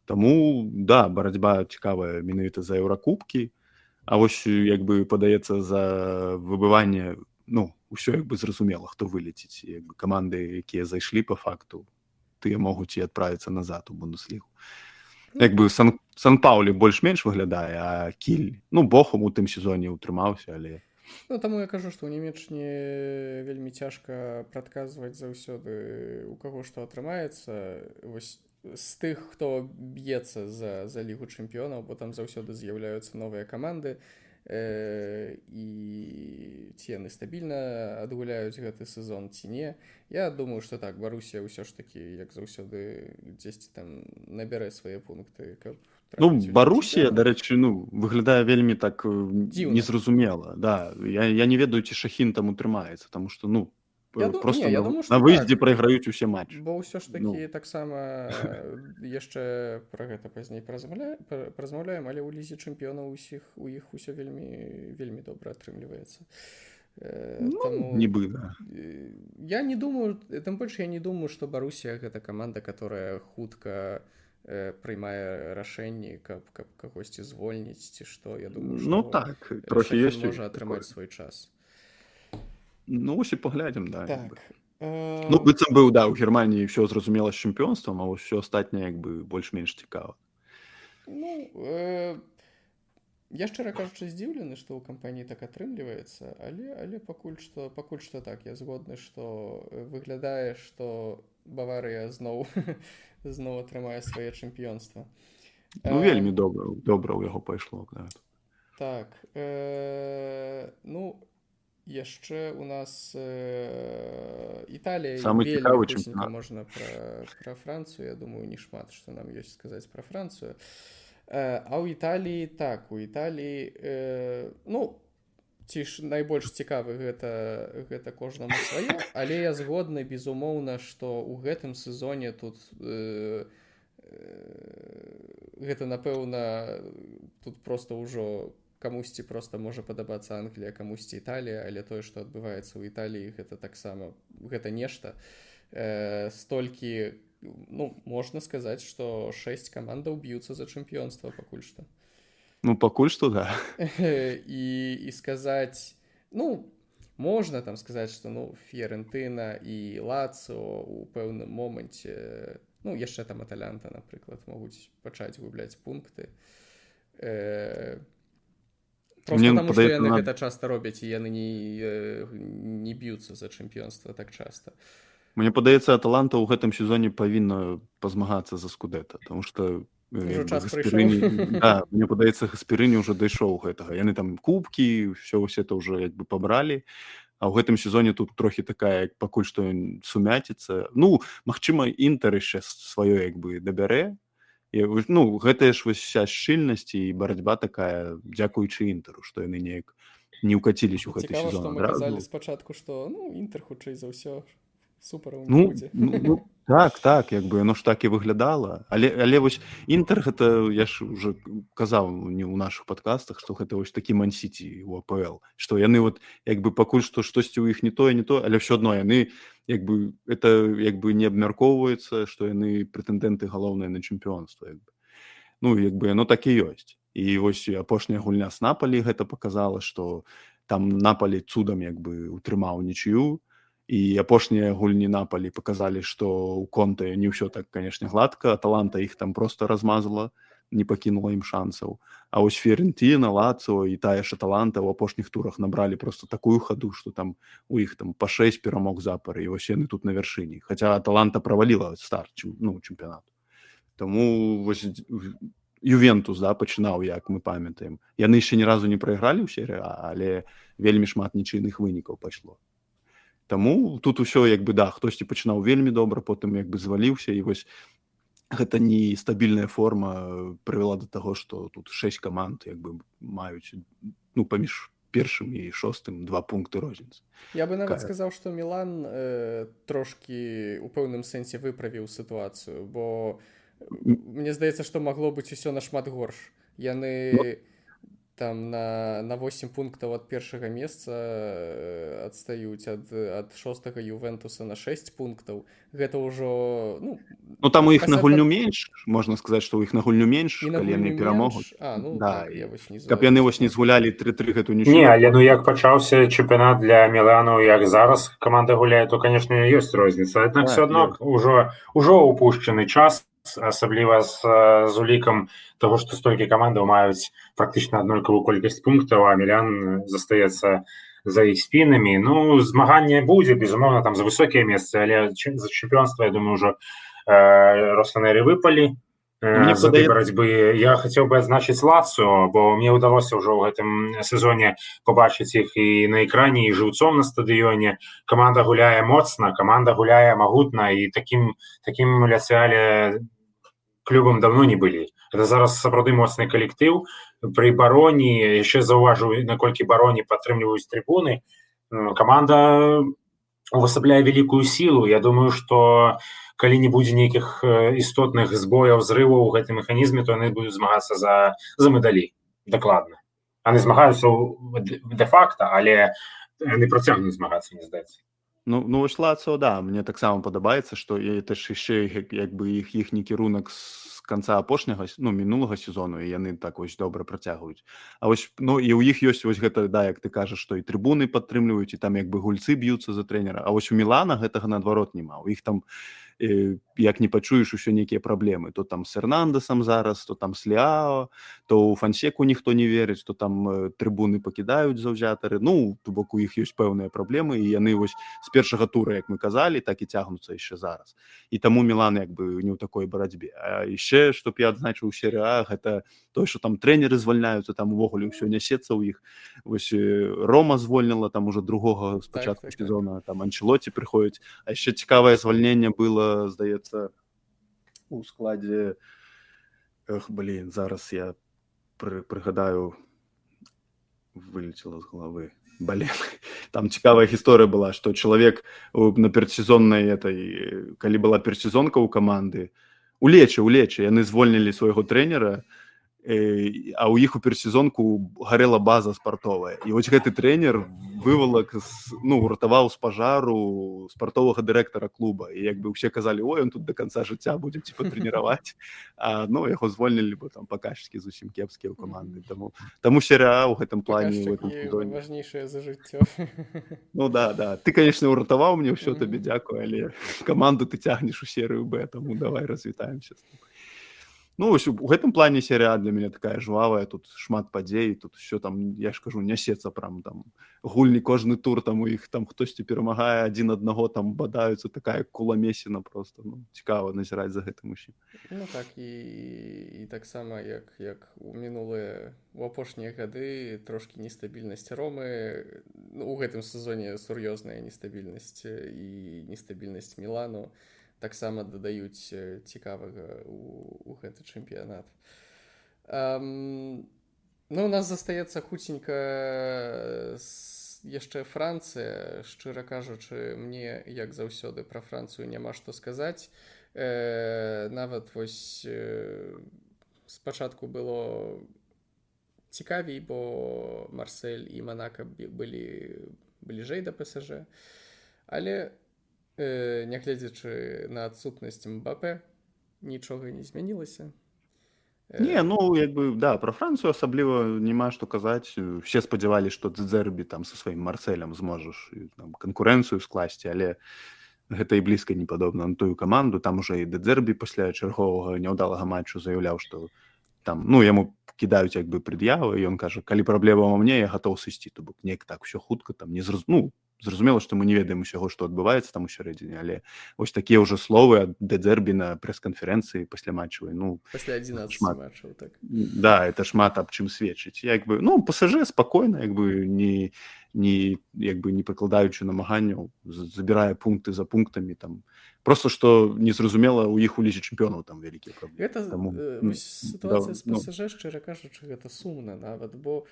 B: Таму, да, барацьба цікавая менавіта за Еўракубкі, а вось як бы падаецца за выбыванне, ну, усё як бы зразумела, хто вылеціць, як бы каманды, якія зайшлі па факту, тыя могуць і адправіцца назад у Бундеслігу. Як бы Сан-Паулі больш-менш выглядае, а Кіль, ну, Бохум у тым сезоне ўтрымаўся, але...
A: Ну, таму я кажу, што ў Нямеччыне вельмі цяжка прадказваць заўсёды, у каго што атрымаецца. Вось з тых, хто б'ецца за Лігу чэмпіёнаў, бо там заўсёды з'яўляюцца новыя каманды, і ці яны стабільна адгуляюць гэты сезон ці не. Я думаю, што так, Барусія ўсё ж такі, як заўсёды, дзесьці там набярэ свае пункты, каб...
B: Ну, Барусія, дарэчы, ну, выглядае вельмі так незразумела. Да, я не ведаю, ці Шахін там утрымаецца, таму што, ну, просто на выездзе прайграюць усе матчы.
A: Бо ўсё ж такі таксама яшчэ пра гэта пазней паразмаўляем, але ў Лізе чэмпіёнаў у іх усё вельмі добра атрымліваецца.
B: Нібы, да.
A: Я не думаю, тым больш я не думаю, што Барусія гэта каманда, которая хутка прымае рашэнні, каб кагосьці звольніць ці што. Я думаю, што
B: ну, так, трохі ёсць
A: можа атрымаць свой час.
B: Ну, ось і паглядзім, да.
A: Так.
B: Ну, быццам быў, да, у Германіі ўсё зразумела з чэмпіёнствам, а ўсё астатняе як бы больш-менш цікава.
A: Ну, я, шчыра кажучы, здзіўлены, што ў кампаніі так атрымліваецца, але пакуль што так, я згодны, што выглядае, што Баварыя зноў атрымае свае чэмпіёнства.
B: Ну, вельмі добра ў яго пайшло.
A: Так, ну, яшчэ у нас Італія вельмі хутка можна пра Францыю, я думаю, не шмат, што нам ёсць сказаць пра Францыю. А ў Італіі, так, у Італіі, ну, ці ж найбольш цікавы гэта кожнаму сваё, але я згодны, безумоўна, што ў гэтым сезоне тут гэта, напэўна, тут проста ўжо камусьці проста можа падабацца Англія, камусьці Італія, але тое, што адбываецца ў Італіі, гэта таксама, гэта нешта. Столькі, ну, можна сказаць, што 6 камандаў б'юцца за чэмпіёнства пакуль што.
B: Ну, пакуль што, да.
A: І сказаць, ну, можна там сказаць, што, ну, Фіярэнтына і Лацо ў пэўным моманце, ну, яшчэ там Аталянта, напрыклад, могуць пачаць губляць пункты. Просто
B: Мне
A: таму, што
B: падаецца,
A: яны гэта часта робяць, і яны не б'юцца за чэмпіёнства так часта.
B: Мне падаецца, Аталанта ў гэтым сезоне павінна пазмагацца за Скудэта, таму што
A: Ужо час прыйшоў.
B: Да, мне падаецца, Гасперыні ўжо дайшоў гэтага. Яны там кубкі, ўсё это ўжо як бы пабралі, а ў гэтым сезоне тут трохі такая, як пакуль што сумяціца. Ну, магчыма, Інтэр яшчэ сваё як бы дабярэ. Ну, гэтая ж вось вся шчыльнасць і барацьба такая, дзякуючы Інтэру, што яны неяк не ўкаціліся ў гэты
A: Цікава,
B: сезон
A: што мы
B: адразу.
A: казалі спачатку, што Інтэр хутчэй за ўсё супараў не
B: Ну,
A: будзе.
B: так, як бы яно ж так і выглядала. Але вось Інтэр гэта, я ж уже казаў не ў нашых падкастах, што гэта вось такі Ман-Сіці ў АПЛ, што яны вот як бы пакуль што штосьці ў іх не тое, але ўсё адно яны як бы это як бы не абмяркоўваецца, што яны прэтэндэнты галоўныя на чэмпіёнства як бы. Ну, як бы яно так і ёсць. І вось апошняя гульня з Напалі гэта паказала, што там Напалі цудам як бы утрымаў нічыю. І апошнія гульні Напалі паказалі, што ў Контэ не ўсё так, канешне, гладка. Аталанта іх там проста размазала, не пакінула ім шансаў. А вось Фіорэнціна, Лацо і тая ж Аталанта ў апошніх турах набралі просто такую хаду, што там у іх там па 6 перамог запар, і вось яны тут на вяршыні. Хаця Аталанта праваліла старт чэмпіянату. Таму вось Ювентус, да, пачынаў, як мы памятаем. Яны яшчэ ні разу не прайгралі ў серыі А, але вельмі шмат нічыйных вынікаў пайшло. Таму тут усё як бы, да, хтосьці пачынаў вельмі добра, потым як бы зваліўся, і вось гэта нестабільная форма прывяла да таго, што тут 6 каманд як бы маюць, ну, паміж першым і шостым 2 пункты розніцы.
A: Я бы нават сказаў, што Мілан трошкі ў пэўным сэнсе выправіў сітуацыю, бо мне здаецца, што магло быць усё нашмат горш. Яны там на 8 пунктаў ад першага месца адстаюць ад шостага Ювентуса на 6 пунктаў. Гэта ўжо...
B: Ну, там у іх на гульню менш, можна сказаць, што ў іх на гульню менш, калі яны перамогуць.
A: Да,
B: каб яны вось не згулялі 3-3 гэту нічую.
C: Не, але як пачаўся чэмпіянат для Мілану, як зараз каманда гуляе, то, канешне, ёсць розніца. Аднак все адно ўжо упушчаны час, асабліва з улікам того, што столькі камандаў маюць практычна аднолькавую колькасць пунктаў, а Мілян застаецца за іх спінамі. Ну, змаганне будзе, безумоўна, там за высокія месцы, але за чэмпіёнства, я думаю, ўжо Росонери выпалі з этой барацьбы. Я хацеў бы адзначыць Лацо, бо мне ўдалося ўжо ў гэтым сезоне пабачыць іх і на экране, і жыўцом на стадыёне. Каманда гуляе моцна, каманда гуляе магутна, і такім ляцяле клубам давно не былі. Гэта зараз сапраўды моцны калектыў. Пры бароне, яшчэ заўважу, наколькі бароне падтрымліваюць трыбуны, каманда увасабляе вялікую сілу. Я думаю, што калі не будзе нейкіх істотных збояў, зрываў у гэтым механізме, то яны будуць змагацца за медалі. Дакладна. Яны змагаюцца дэ-факта, але яны працягнуць змагацца, мне здаецца.
B: Ну, вось Лацо, да, мне таксама падабаецца, што это ж яшчэ як бы іхні кірунак з канца апошняга, ну, мінулага сезону, і яны так вось добра працягваюць. А вось, ну, і ў іх ёсць вось гэта, да, як ты кажаш, што і трыбуны падтрымліваюць, і там як бы гульцы б'юцца за трэнера. А вось у Мілана гэтага наадварот няма. У іх там як не пачуеш, усё нейкія праблемы. То там з Эрнандесам зараз, то там з Леао, то ў Фансеку ніхто не верыць, то там трыбуны пакідаюць заўзятары. Ну, то бок у іх ёсць пэўныя праблемы, і яны вось з першага тура, як мы казалі, так і цягнуцца яшчэ зараз. І таму Мілан як бы не ў такой барацьбе. А яшчэ, што б я адзначыў у серыі А, гэта тое, што там трэнеры звальняюцца, там увогуле ўсё нясецца ў іх. Вось Рома звольніла там уже другога спачатку сезона, там Анчелоці прыходзіць. А яшчэ цікавае звальненне было, здаецца, у складзе, зараз я прыгадаю, вылетела з галавы. Там цікавая гісторыя была, што чалавек на перадсезоннай калі была перадсезонка ў каманды, у Лечы, яны звольнілі свайго трэнера, а ў іх у перадсезонку гарэла база спартовая. І вось гэты трэнер вывалак, уратаваў з пажару спартовага дырэктара клуба. І як бы ўсе казалі, ой, он тут до канца жыцця будзе трэніраваць. А яго звольнілі, бо там паказчыкі зусім кепскія ў каманды. Таму серыя А ў гэтым плане
A: важнейшае за жыццё.
B: Ну да. Ты, канешне, уратаваў мне, ўсё табе дзякую, але каманду ты цягнеш у серыю Б, таму давай развітаемся з тым. Ну, вось у гэтым плане серыя А для мяне такая жвавая, тут шмат падзей, тут усё там, я ж кажу, нясецца прям там гульні кожны тур, там у іх там хтосьці перамагае, адзін аднаго там бадаюцца, такая куламесіна просто, ну, цікава назіраць за гэтым усім.
A: Ну так, і таксама, як у апошнія гады трошкі нестабільнасць Ромы, ну, у гэтым сезоне сур'ёзная нестабільнасць і нестабільнасць Мілану таксама дадаюць цікавага у гэты чэмпіянат. Ну, у нас застаецца хуценька яшчэ Францыя. Шчыра кажучы, мне, як заўсёды, пра Францыю няма што сказаць. Нават вось спачатку было цікавей, бо Марсель і Манака былі бліжэй да ПСЖ, але нягледзячы на адсутнасць Мбапе, нічога не змянілася.
B: Не, ну, як бы, да, пра Францыю асабліва няма што казаць. Усе спадзявались, што Дзербі там са сваім Марселем зможаш там канкурэнцыю скласці, але гэта і блізка не падобна на тую каманду. Там уже і Дзербі пасля чарговага няўдалага матчу заяўляў, што там, ну, яму кідаюць як бы прад'явы, і ён кажа, калі праблема ва мне, я гатоў сысці, то бок неяк так усё хутка там не зразумела, што мы не ведаем усяго, што адбываецца там усярэдзіне, але вось такія ўжо словы ад Дзербі на прэс-канферэнцыі пасля матчавай, ну,
A: пасля 11
B: шмат
A: матчаў, так.
B: Да, это шмат аб чым сведчыць. Як бы, ну, ПСЖ спакойна, як бы не пакладаючы намаганняў, забірае пункты за пунктамі там. Просто што незразумела, у іх у лізе чэмпіёнаў там вялікія праблемы.
A: Гэта сітуацыя з ПСЖ, шчыра кажучы, гэта сумна нават, бо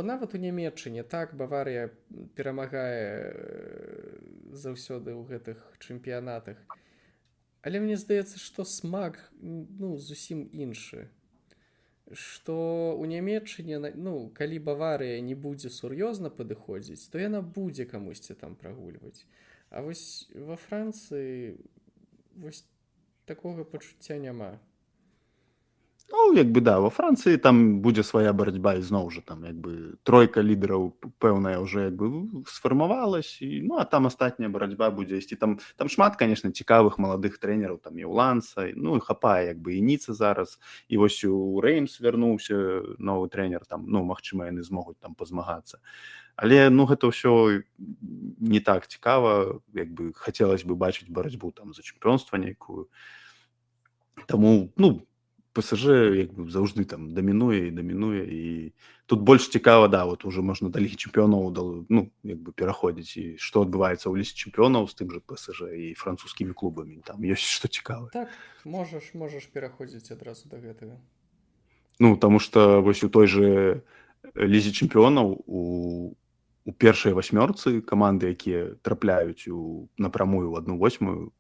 A: нават у Нямецчыне так Баварыя перамагае заўсёды ў гэтых чэмпіянатах. Але мне здаецца, што смак, ну, зусім іншы. Што ў Нямецчыне, ну, калі Баварыя не будзе сур'ёзна падыходзіць, то яна будзе камусьці там прагульваць. А вось ва Францыі вось такога пачуцця няма.
B: Ну, як бы, да, во Францыі там будзе свая барацьба, і зноў жа там, як бы, тройка лідараў пэўная ўжо, як бы, сфармавалась, і, ну, а там астатняя барацьба будзе ісці. Там шмат, конечно, цікавых маладых трэнераў, там і Уланса, ну, хапае, як бы, і Ніца зараз, і вось у Реймс вярнуўся новы трэнер, там, ну, магчыма, яны змогуць там пазмагацца. Але, ну, гэта ўсё не так цікава, як бы, хацелось бы бачыць барацьбу там за чэмпіёнства нейкую. Таму, ну, ПСЖ як бы заўжды там дамінуе, і тут больш цікава, да, вот уже можна да Лігі чэмпіёнаў, ну, як бы пераходзіць, і што адбываецца ў Лізе чэмпіёнаў з тым жа ПСЖ і французскімі клубамі, там ёсць што цікава.
A: Так, можаш пераходзіць адразу да гэтага.
B: Ну, таму што вось у той же Лізе чэмпіёнаў у першай васьмёрцы каманды, якія трапляюць напрамую ў 1/8,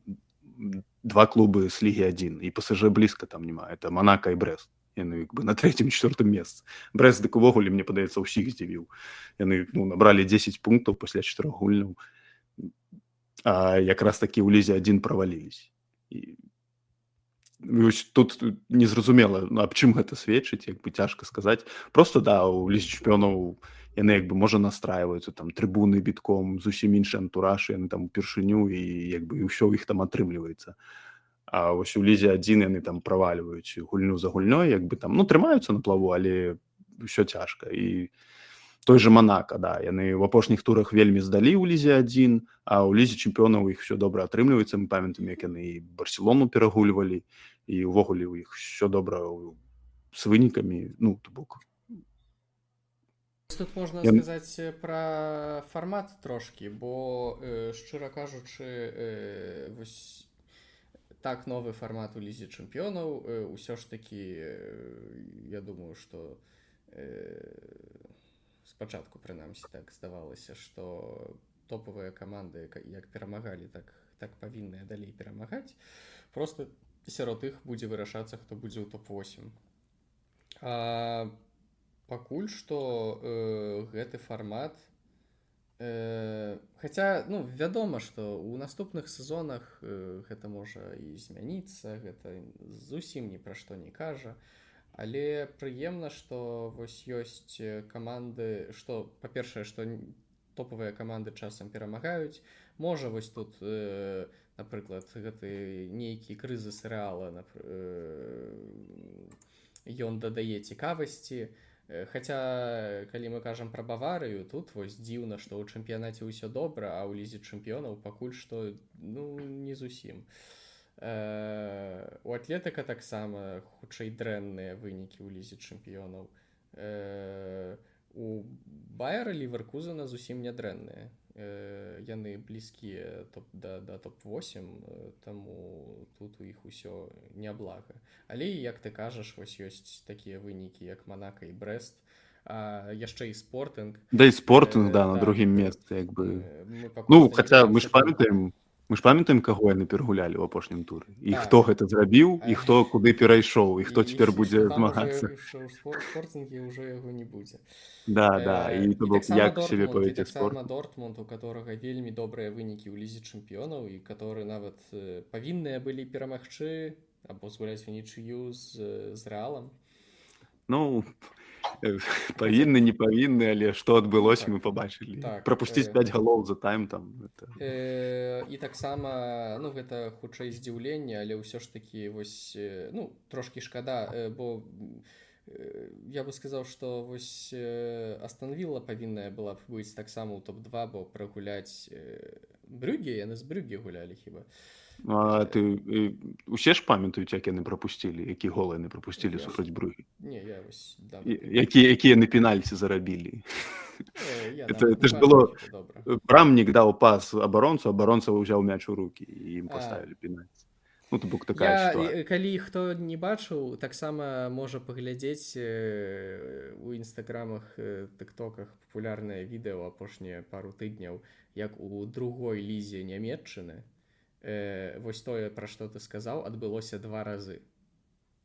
B: два клубы з Лігі 1, і ПСЖ блізка там няма. Это Монако і Брэст. Яны як бы на 3-4 месцы. Брэст дык увогуле, мне падаецца, ўсіх здзівіў. Яны, ну, набралі 10 пунктаў пасля 4 гульняў, а якраз такі ў Лізе 1 правалілись. І тут незразумела, аб чым гэта сведчыць, як бы цяжка сказаць. Просто, да, у Лізе чэмпіёнаў яны як бы можа настрайваюцца, там трыбуны бітком, зусім іншы антураж, яны там упершыню, і як бы ўсё ў іх там атрымліваецца. А вось у Лізе 1 яны там правальваюць гульню за гульнёй, як бы там, ну, трымаюцца на плаву, але ўсё цяжка. І той же Монако, да, яны ў апошніх турах вельмі здалі ў Лізе 1, а ў Лізе чэмпіёнаў іх ўсё добра атрымліваецца. Мы памятаем, як яны і Барселону перагульвалі, і ўвогуле ў іх ўсё добра з вынікамі, ну, то бок.
A: Тут можна сказаць пра фармат трошкі, бо, шчыра кажучы, вось так новы фармат у Лізе чэмпіёнаў, усё ж такі, я думаю, што спачатку, прынамсі, так здавалася, што топавыя каманды, як перамагалі, так павінны далей перамагаць. Просто сярод іх будзе вырашацца, хто будзе ў топ-8. Пакуль што гэты фармат, хаця, ну, вядома, што ў наступных сезонах гэта можа і змяніцца, гэта зусім ні пра што не кажа, але прыемна, што вось ёсць каманды, што, па-першае, што топавыя каманды часам перамагаюць. Можа, вось тут, напрыклад, гэты нейкі крызіс Рэала, ён дадае цікавасці. Хаця, калі мы кажам пра Баварыю, тут вось дзіўна, што ў чэмпіянаце ўсё добра, а ў лізе чэмпіёнаў пакуль што, ну, не зусім. У Атлетыка таксама хутчэй дрэнныя вынікі ў лізе чэмпіёнаў. У Байера Леверкузена зусім не дрэнныя. Яны блізкія да топ-8, таму тут у іх усё няблага. Але, як ты кажаш, вось ёсць такія вынікі, як Монака і Брэст, а яшчэ і Спортинг.
B: Да і Спортинг, да, на другім месцы, як бы. Ну, хаця мы ж памятаем, каго яны перагулялі ў апошнім туры. І хто гэта зрабіў, і хто куды перайшоў, і хто цяпер будзе змагацца.
A: У Спортинге ўжо яго не будзе.
B: Да, і то бок, як сябе павеце
A: Спортинг. І таксама Дортмунд, у которага вельмі добрыя вынікі ў лізе чэмпіёнаў, і которые нават павінныя былі перамагчы або згуляць нічыю з Рэалам.
B: Ну, павінны, не павінны, але што адбылося, мы пабачылі. Прапусціць 5 галоў за тайм там.
A: І таксама, ну, гэта хутчэй здзіўленне, але ўсё ж такі вось, ну, трошкі шкада, бо я бы сказаў, што вось Астон Вілла павінная была б быць таксама ў топ-2, бо прагуляць Брюгге, яны з Брюгге гулялі хіба.
B: А ты усе ж памятаюць, як яны прапусцілі, які гол яны прапусцілі супраць Брюгге?
A: Не, я вось...
B: Якія яны пенальці зарабілі? Это ж было... Брамнік даў пас абаронцу, абаронца ўзяў мяч у рукі, і ім паставілі пенальці. Ну, то бок такая ситуацыя.
A: Калі хто не бачыў, таксама можа паглядзець у інстаграмах, тыктоках папулярнае відэо апошнія пару тыдняў, як у другой лізе Нямецчыны вось тое, пра што ты сказаў, адбылося 2 разы.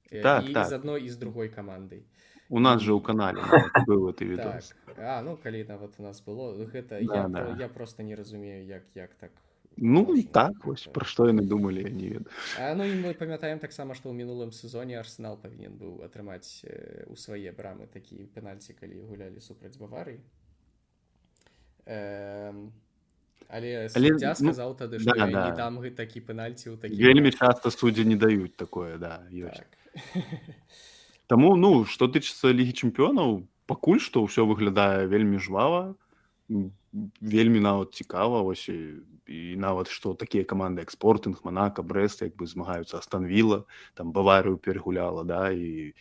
B: Так.
A: З адной і з другой камандай.
B: У нас же ў канале быў гэты відос.
A: Ну, калі нават у нас было, гэта я проста не разумею, як так.
B: Ну, так, вось, пра што яны думалі, я не ведаю.
A: Ну, і мы памятаем таксама, што ў мінулым сезоне Арсенал павінен быў атрымаць у свае брамы такі пенальці, калі гулялі супраць Баварыі. Але суддзя сказаў тады, што я не дам такі пенальці ў такі...
B: Вельмі часта суддзі не даюць такое, да, ёсць. Таму, ну, што тычыцца Лігі чэмпіёнаў, пакуль што ўсё выглядае вельмі жвава, вельмі нават цікава, вось, і нават што такія каманды, як Спортинг, Монака, Брэст, як бы змагаюцца, Астон Вілла, там Баварыю перагуляла, да, і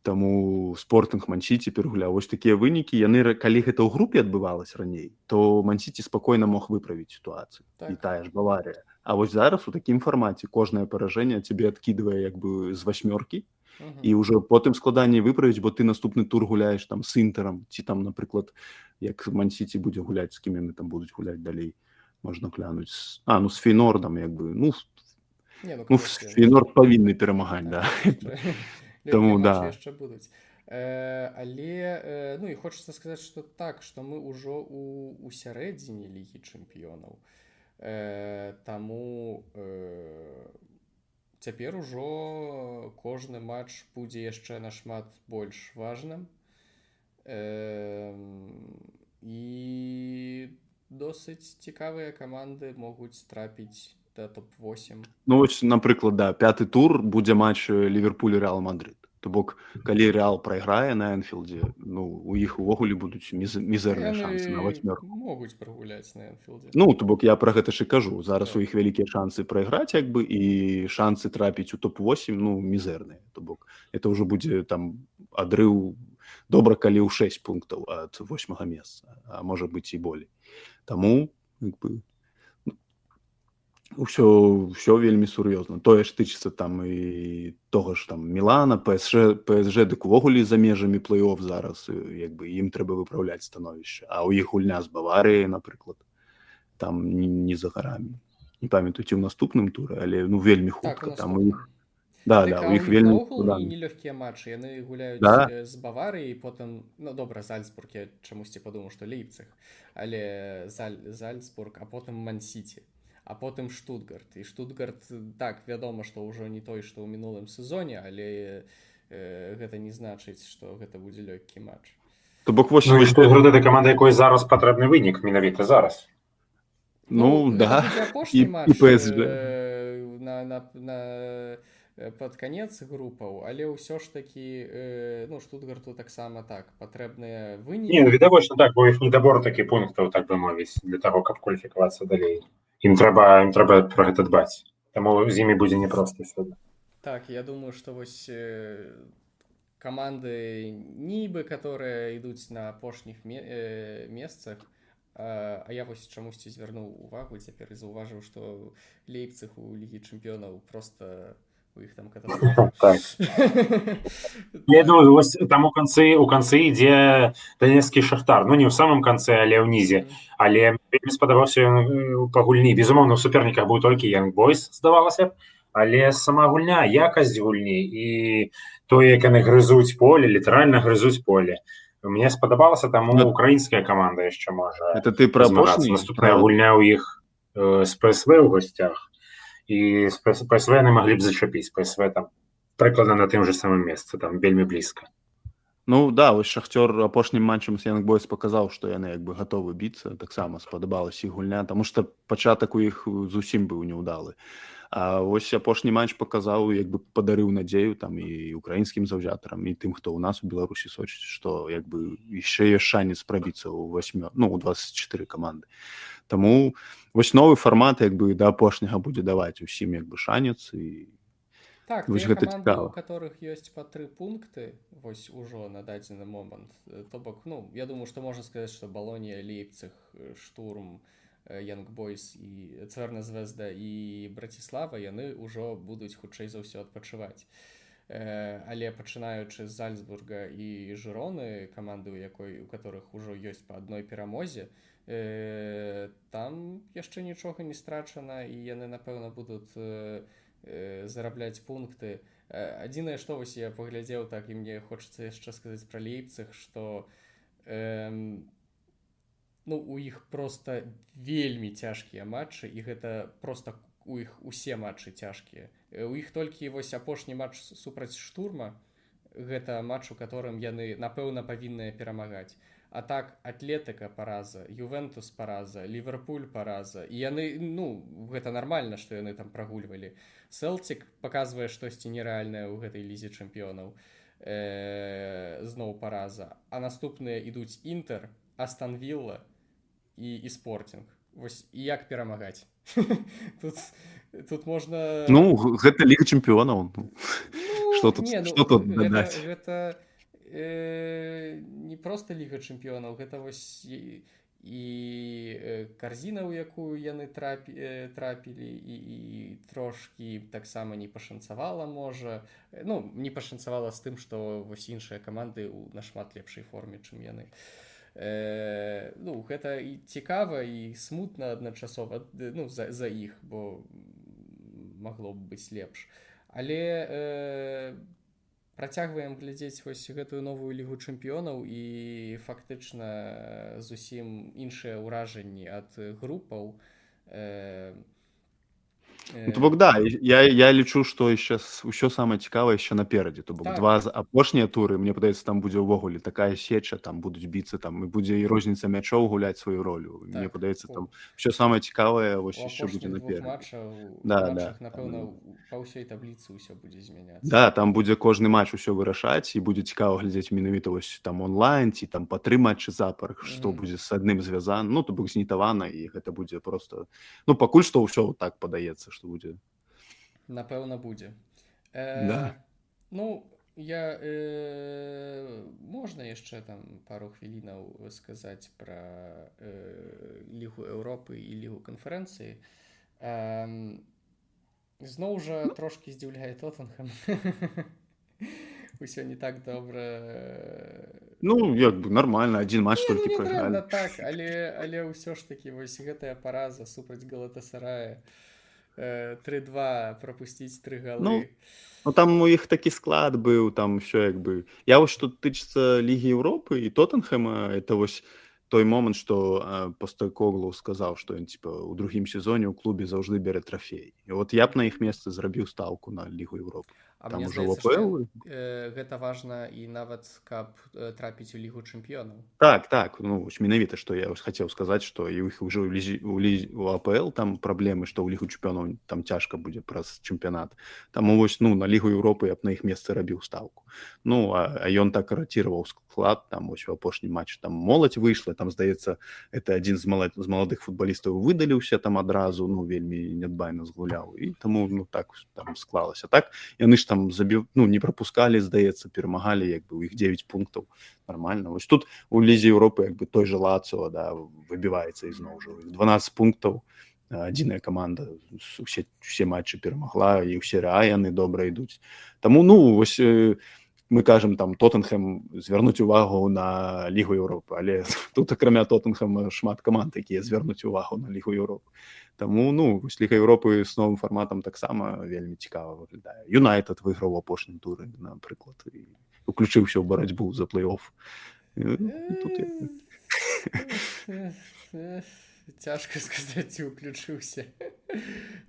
B: таму Спортинг, Ман-Сіці перагуляў. Вось такія вынікі, яны, калі гэта ў групе адбывалася раней, то Ман-Сіці спакойна мог выправіць сітуацыю, і тая ж Баварыя. А вось зараз у такім фармаце кожнае паражэнне цябе адкідвае як бы з 8, і ўжо потым складаней выправіць, бо ты наступны тур гуляеш там з Інтэрам, ці там, напрыклад, як Ман-Сіці будзе гуляць, з кім яны там будуць гуляць далей, можна глянуць. Ну, з Фейнордам, як бы, ну, Фейнорд павінны перамагаць, да. Таму, да.
A: Яшчэ будуць. Але, ну, і хочацца сказаць, што так, што мы ўжо у сярэдзіне Лігі чэмпіёнаў. Таму цяпер ужо кожны матч будзе яшчэ нашмат больш важным. І досыць цікавыя каманды могуць трапіць да топ-8.
B: Ну, вось, напрыклад, да, 5-й тур будзе матч Ліверпуль-Рэал Мадрид. То бок, калі Рэал прайграе на Энфілдзе, ну, у іх увогуле будуць мізэрныя шансы на 8.
A: Могуць прагуляць на Энфілдзе.
B: Ну, то бок, я пра гэта ж і кажу. Зараз у іх вялікія шансы прайграць, як бы, і шансы трапіць у топ-8, ну, мізэрныя. То бок, это ўжо будзе там адрыў добра, калі ў 6 пунктаў ад 8 месца, а можа быць і болей. Таму, як бы, ўсё вельмі сур'ёзна. Тое ж тычыцца там і того ж там Мілана, ПСЖ, дык увогуле за межамі плэй-офф зараз, як бы ім трэба выпраўляць становішча. А ў іх гульня з Баварыяй, напрыклад, там не за гарамі. Не памятаю, ці ў наступным туры, але ну вельмі хутка. Там у іх... Да, у іх вельмі...
A: нелёгкія матчы. Яны гуляюць з Баварыяй, потым... Ну, добра, Зальцбург, я чамусьці падумаў, што Лейпциг. Але Зальцбург, а потым Ман-Сіці. А потым Штутгарт. І Штутгарт, так, вядома, што ўжо не той, што ў мінулым сезоне, але гэта не значыць, што гэта будзе лёгкі матч.
B: То бок вось
C: Ну і
B: вось
C: што гэта каманда, якой зараз патрэбны вынік менавіта зараз.
B: Ну,
A: гэта
B: да.
A: будзе апошні
B: І
A: матч
B: PSG.
A: пад канец групаў, але ўсё ж такі Штутгарту таксама так патрэбныя
C: Не, ну
A: вынікі.
C: відавочна так, бо іх недабор такі пунктаў, так бы мовіць, для таго, каб кваліфікавацца далей. Ім трэба пра гэта дбаць. Таму з імі будзе няпроста сёння.
A: Так, я думаю, што вось каманды нібы, которые ідуць на апошніх месцах, а я вось чамусьці звярнуў увагу цяпер і заўважыў, што Лейпциг у Лігі чэмпіёнаў просто у іх там катастрофа.
C: Так. Я думаю, вось там у канцы ідзе данецкі Шахтар. Ну, не ў самым канцы, але ўнізе. Але вельмі спадабаўся ён па гульні. Безумоўна, у суперніках быў толькі Young Boys, здавалася б, але сама гульня, якасць гульні і тое, як яны грызуць поле, літаральна грызуць поле. Мне спадабалася, таму украінская каманда яшчэ можа
B: Это ты пра
C: змагацца.
B: апошні?
C: Наступная гульня ў іх з ПСВ ў госцях. І з ПСВ яны маглі б зачапіць. ПСВ там прыкладна на тым же самым месцы, там вельмі блізка.
B: Ну да, вось Шахтёр апошнім матчам з Young Boys паказаў, што яны як бы гатовы біцца, таксама спадабалася іх гульня, таму што пачатак у іх зусім быў неўдалы. А вось апошні матч паказаў, як бы падарыў надзею там і украінскім заўзятарам, і тым, хто ў нас у Беларусі сочыць, што як бы яшчэ ёсць шанец прабіцца ў 24 каманды. Таму вось новы фармат як бы да апошняга будзе даваць усім як бы шанец і
A: Так,
B: вось
A: тыя
B: гэта
A: каманды,
B: цікава.
A: у которых ёсць па 3 пункты вось ужо на дадзены момант, то бок, я думаю, што можна сказаць, што Балонія, Лейпциг, Штурм, Young Boys і Цвэрна Звезда і Браціслава, яны ўжо будуць хутчэй за ўсё адпачываць. Але пачынаючы з Зальцбурга і Жыроны, каманды, у которых ужо ёсць па адной перамозе, там яшчэ нічога не страчана, і яны, напэўна, будуць зарабляць пункты. Адзінае, што вось я паглядзеў так, і мне хочацца яшчэ сказаць пра Лейпциг, што у іх проста вельмі цяжкія матчы, і гэта проста у іх усе матчы цяжкія. У іх толькі вось апошні матч супраць Штурма, гэта матч, у которым яны, напэўна, павінныя перамагаць. А так, Атлетыка параза, Ювентус параза, Ліверпуль параза. І яны, гэта нармальна, што яны там прагульвалі. Селтик паказвае штосьці нерэальнае ў гэтай лізе чэмпіёнаў. Зноў параза. А наступныя ідуць Інтер, Астон Вілла і Спортінг. Вось, і як перамагаць? Тут можна...
B: Гэта Ліга чэмпіёнаў. Што тут дадаць?
A: Гэта не проста Ліга чэмпіёнаў, гэта вось і карзіна, у якую яны трапілі, і трошкі таксама не пашанцавала, можа. Не пашанцавала з тым, што вось іншыя каманды ў нашмат лепшай форме, чым яны. Гэта і цікава, і смутна адначасова за іх, бо магло б быць лепш. Але працягваем глядзець вось гэтую новую Лігу чэмпіёнаў, і фактычна зусім іншыя ўражанні ад групаў.
B: То бок, да, я лічу, што ўсё самае цікавае яшчэ наперадзе. То бок, два апошнія туры, мне падаецца, там будзе ўвогуле такая сеча, там будуць біцца, там і будзе і розніца мячоў гуляць сваю ролю. Мне падаецца, там ўсё самае цікавае вось яшчэ будзе наперадзе.
A: Матчах, напэўна, па ўсёй табліцы ўсё будзе змяняцца.
B: Да, там будзе кожны матч усё вырашаць, і будзе цікава глядзець менавіта вось там онлайн, ці там па 3 матчы запар, што будзе з адным звязана, то бок знітавана, і гэта будзе проста... Пакуль што ўсё так падаецца, што будзе.
A: Напэўна, будзе.
B: Да.
A: Можна яшчэ там пару хвілінаў сказаць пра Лігу Еўропы і Лігу канферэнцыі. Зноў жа трошкі здзіўляе Тоттенхэм. Усё не так добра.
B: Як бы нармальна, адзін матч толькі прайгралі.
A: Так, але ўсё ж такі вось гэтая параза супраць Галатасарая. 3-2 пропусціць 3 галы.
B: Там у іх такі склад быў, там ўсё як бы... Я вось, што тычыцца Лігі Еўропы і Тоттенхэма, это вось той момант, што Постекоглу сказаў, што ён у другім сезоне ў клубе заўжды бярэ трафей. І я б на іх месцы зрабіў стаўку на Лігу Еўропы.
A: А
B: там
A: мне
B: уже в
A: здаецца, што
B: АПЛ.
A: гэта важна і нават каб трапіць у лігу чэмпіёнаў.
B: Так, ну вось менавіта што я хацеў сказаць, што і ў іх уже у АПЛ там праблемы, што ў лігу чэмпіёнаў там цяжка будзе праз чэмпіянат. Таму вось ну на лігу Еўропы я б на іх месцы рабіў стаўку. Ну а ён так ратироваў склад там вось у апошні матч там моладзь выйшла, там здаецца это адзін з маладых футбалістаў выдаліўся там адразу, ну вельмі нядбайна згуляў і таму ну так там склалася. Так яны ж там ну не прапускалі, здаецца, перамагалі як бы у іх 9 пунктаў нормально. Вось тут у лізе Еўропы як бы той же Лацо, да, выбіваецца ізноў ужо 12 пунктаў, адзіная каманда усе матчы перамагла і ў серыа яны добра ідуць. Таму ну вось мы кажам там Тоттенхэм звярнуць увагу на лігу Еўропы, але тут акрамя Тоттенхэма шмат каманд, якія звярнуць увагу на лігу Еўропы. Таму ну вось ліга Еўропы з новым фарматам таксама вельмі цікава выглядае. Юнайтед выйграў у апошнім туры, напрыклад, і уключыўся ў барацьбу за плэй-офф. Тут
A: Цяжка сказаць, ці ўключыўся.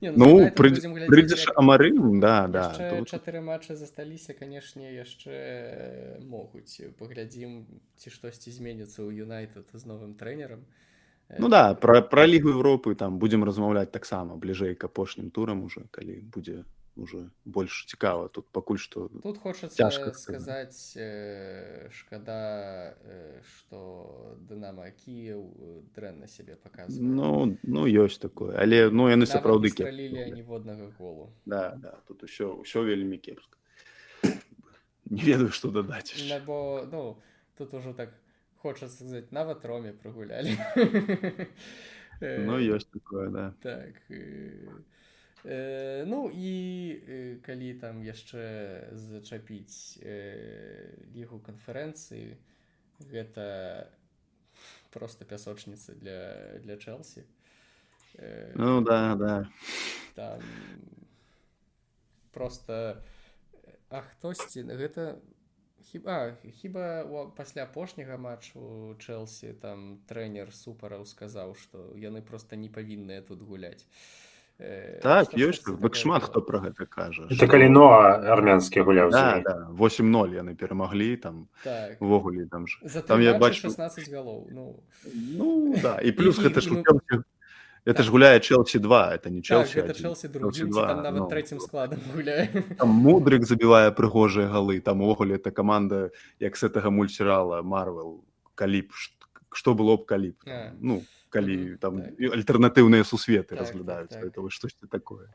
B: Ну прыйдзеш Амарым, да.
A: Яшчэ 4 матчы засталіся, канешне, яшчэ могуць. Паглядзім, ці штосьці зменіцца ў Юнайтед з новым трэнерам.
B: Ну да, пра лігу Еўропы там будзем размаўляць таксама бліжэй к апошнім турам уже, калі будзе уже больш цікава. Тут пакуль што
A: тут хочацца сказаць, шкада, што Дынама Кіеў дрэнна сябе паказвае.
B: Ну ёсць такое, але ну яны сапраўды
A: кепска. Нават не стралілі ніводнага голу.
B: Да, тут усё вельмі кепска. Не ведаю, што дадаць яшчэ.
A: Бо ну тут ужо так хочацца сказаць, нават Роме прагулялі.
B: Ну ёсць такое, да.
A: Так. Ну і калі там яшчэ зачапіць лігу канферэнцыі, гэта проста пясочніца для Чэлсі.
B: Ну да.
A: Там проста хтосьці гэта хіба пасля апошняга матчу Чэлсі там трэнер Супараў сказаў, што яны проста не павінныя тут гуляць.
B: Так, ёсць, шмат хто пра гэта кажа.
C: Это калі Ноа армянскі гуляў.
B: Да, 8-0 яны перамаглі там увогуле там ж.
A: За 3 матчы 16 галоў.
B: Ну да, і плюс гэта ж это ж гуляе Чэлсі 2, это не Чэлсі 1.
A: Так, гэта Чэлсі другім, ці там нават трэцім складам гуляе.
B: Там Мудрик забівае прыгожыя галы, там увогуле эта каманда, як з гэтага мультсерыяла Марвел, Каліп, што было б Каліп. Ну, калі там альтэрнатыўныя сусветы разглядаюцца, это вось штосьці такое.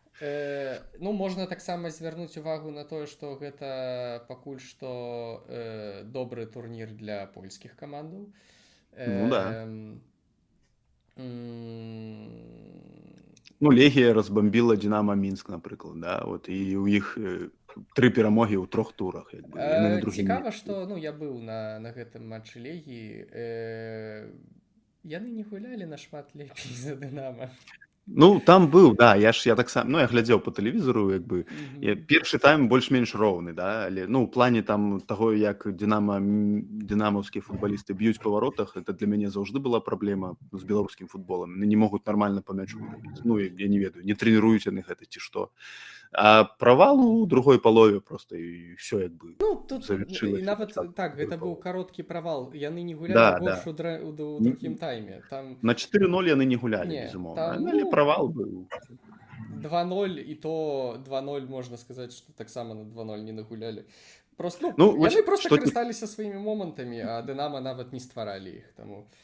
A: Ну, можна таксама звярнуць увагу на тое, што гэта пакуль што добры турнір для польскіх камандаў.
B: Ну да. Ну, Легія разбамбіла Динамо Мінск, напрыклад, да, вот, і ў іх 3 перамогі ў 3 турах.
A: Цікава, што я быў на гэтым матчы Легіі, яны не гулялі нашмат лепей за Дынамо.
B: Ну, там быў, да, я таксама, ну, я глядзеў по тэлевізору, як бы, першы тайм больш-менш роўны, да, але, ну, ў плане там таго, як дынамаўскія футбалісты б'юць па варотах, это для мяне заўжды была праблема з беларускім футболам, яны не могуць нармальна па мячу рабіць, ну, я не ведаю, не трэніруюць яны гэта ці што. А правал у другой палове просто і ўсё як бы
A: завершылася. І нават так, гэта быў кароткі правал, яны не гулялі горш у другім тайме.
B: На 4-0 яны не гулялі, безумоўна, але правал быў.
A: 2-0, і то 2-0, можна сказаць, што таксама на 2-0 не нагулялі. Яны проста карысталіся сваімі момантамі, а Дынамо нават не стваралі іх.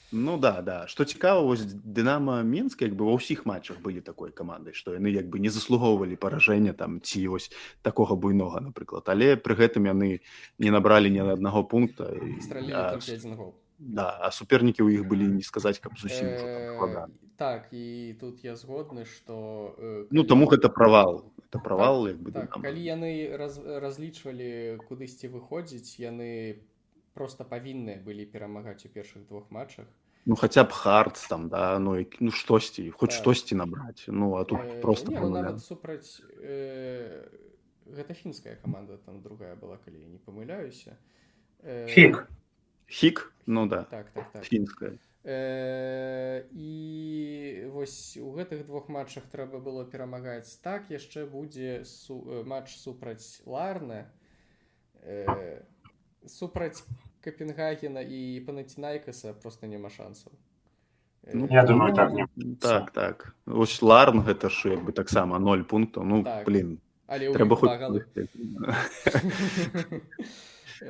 B: Ну да. Што цікава, вось Дынамо Мінск як бы ва ўсіх матчах былі такой камандай, што яны як бы не заслугоўвалі паражэння там ці вось такога буйнога, напрыклад. Але пры гэтым яны не набралі ні аднаго пункта.
A: Стралілі толькі 1 гол.
B: Да, а супернікі ў іх былі, не сказаць, каб зусім складаны.
A: Так, і тут я згодны, што...
B: Ну, таму гэта правал. Это правал, як бы...
A: Так, калі яны разлічвалі кудысьці выходзіць, яны проста павінныя былі перамагаць у першых 2 матчах.
B: Ну, хаця б Хартс там, да, ну штосьці, хоць штосьці набраць. Ну, а тут проста...
A: Не, ну, нават супраць... Гэта фінская каманда, там другая была, калі я не памыляюся.
C: Хік?
B: Хік? Ну, да.
A: Так.
B: Фінская.
A: І вось у гэтых двух матчах трэба было перамагаць. Так яшчэ будзе матч супраць Ларны, супраць Копенгагена і Панатінайкаса просто няма шансаў.
B: Ну,
C: Я думаю, так, не.
B: Так. Ось Ларн, гэта ж як бы таксама 0 пунктаў. Ну,
A: Так.
B: блін,
A: Але ў
B: трэба
A: іх
B: хоць...
A: 2 галы.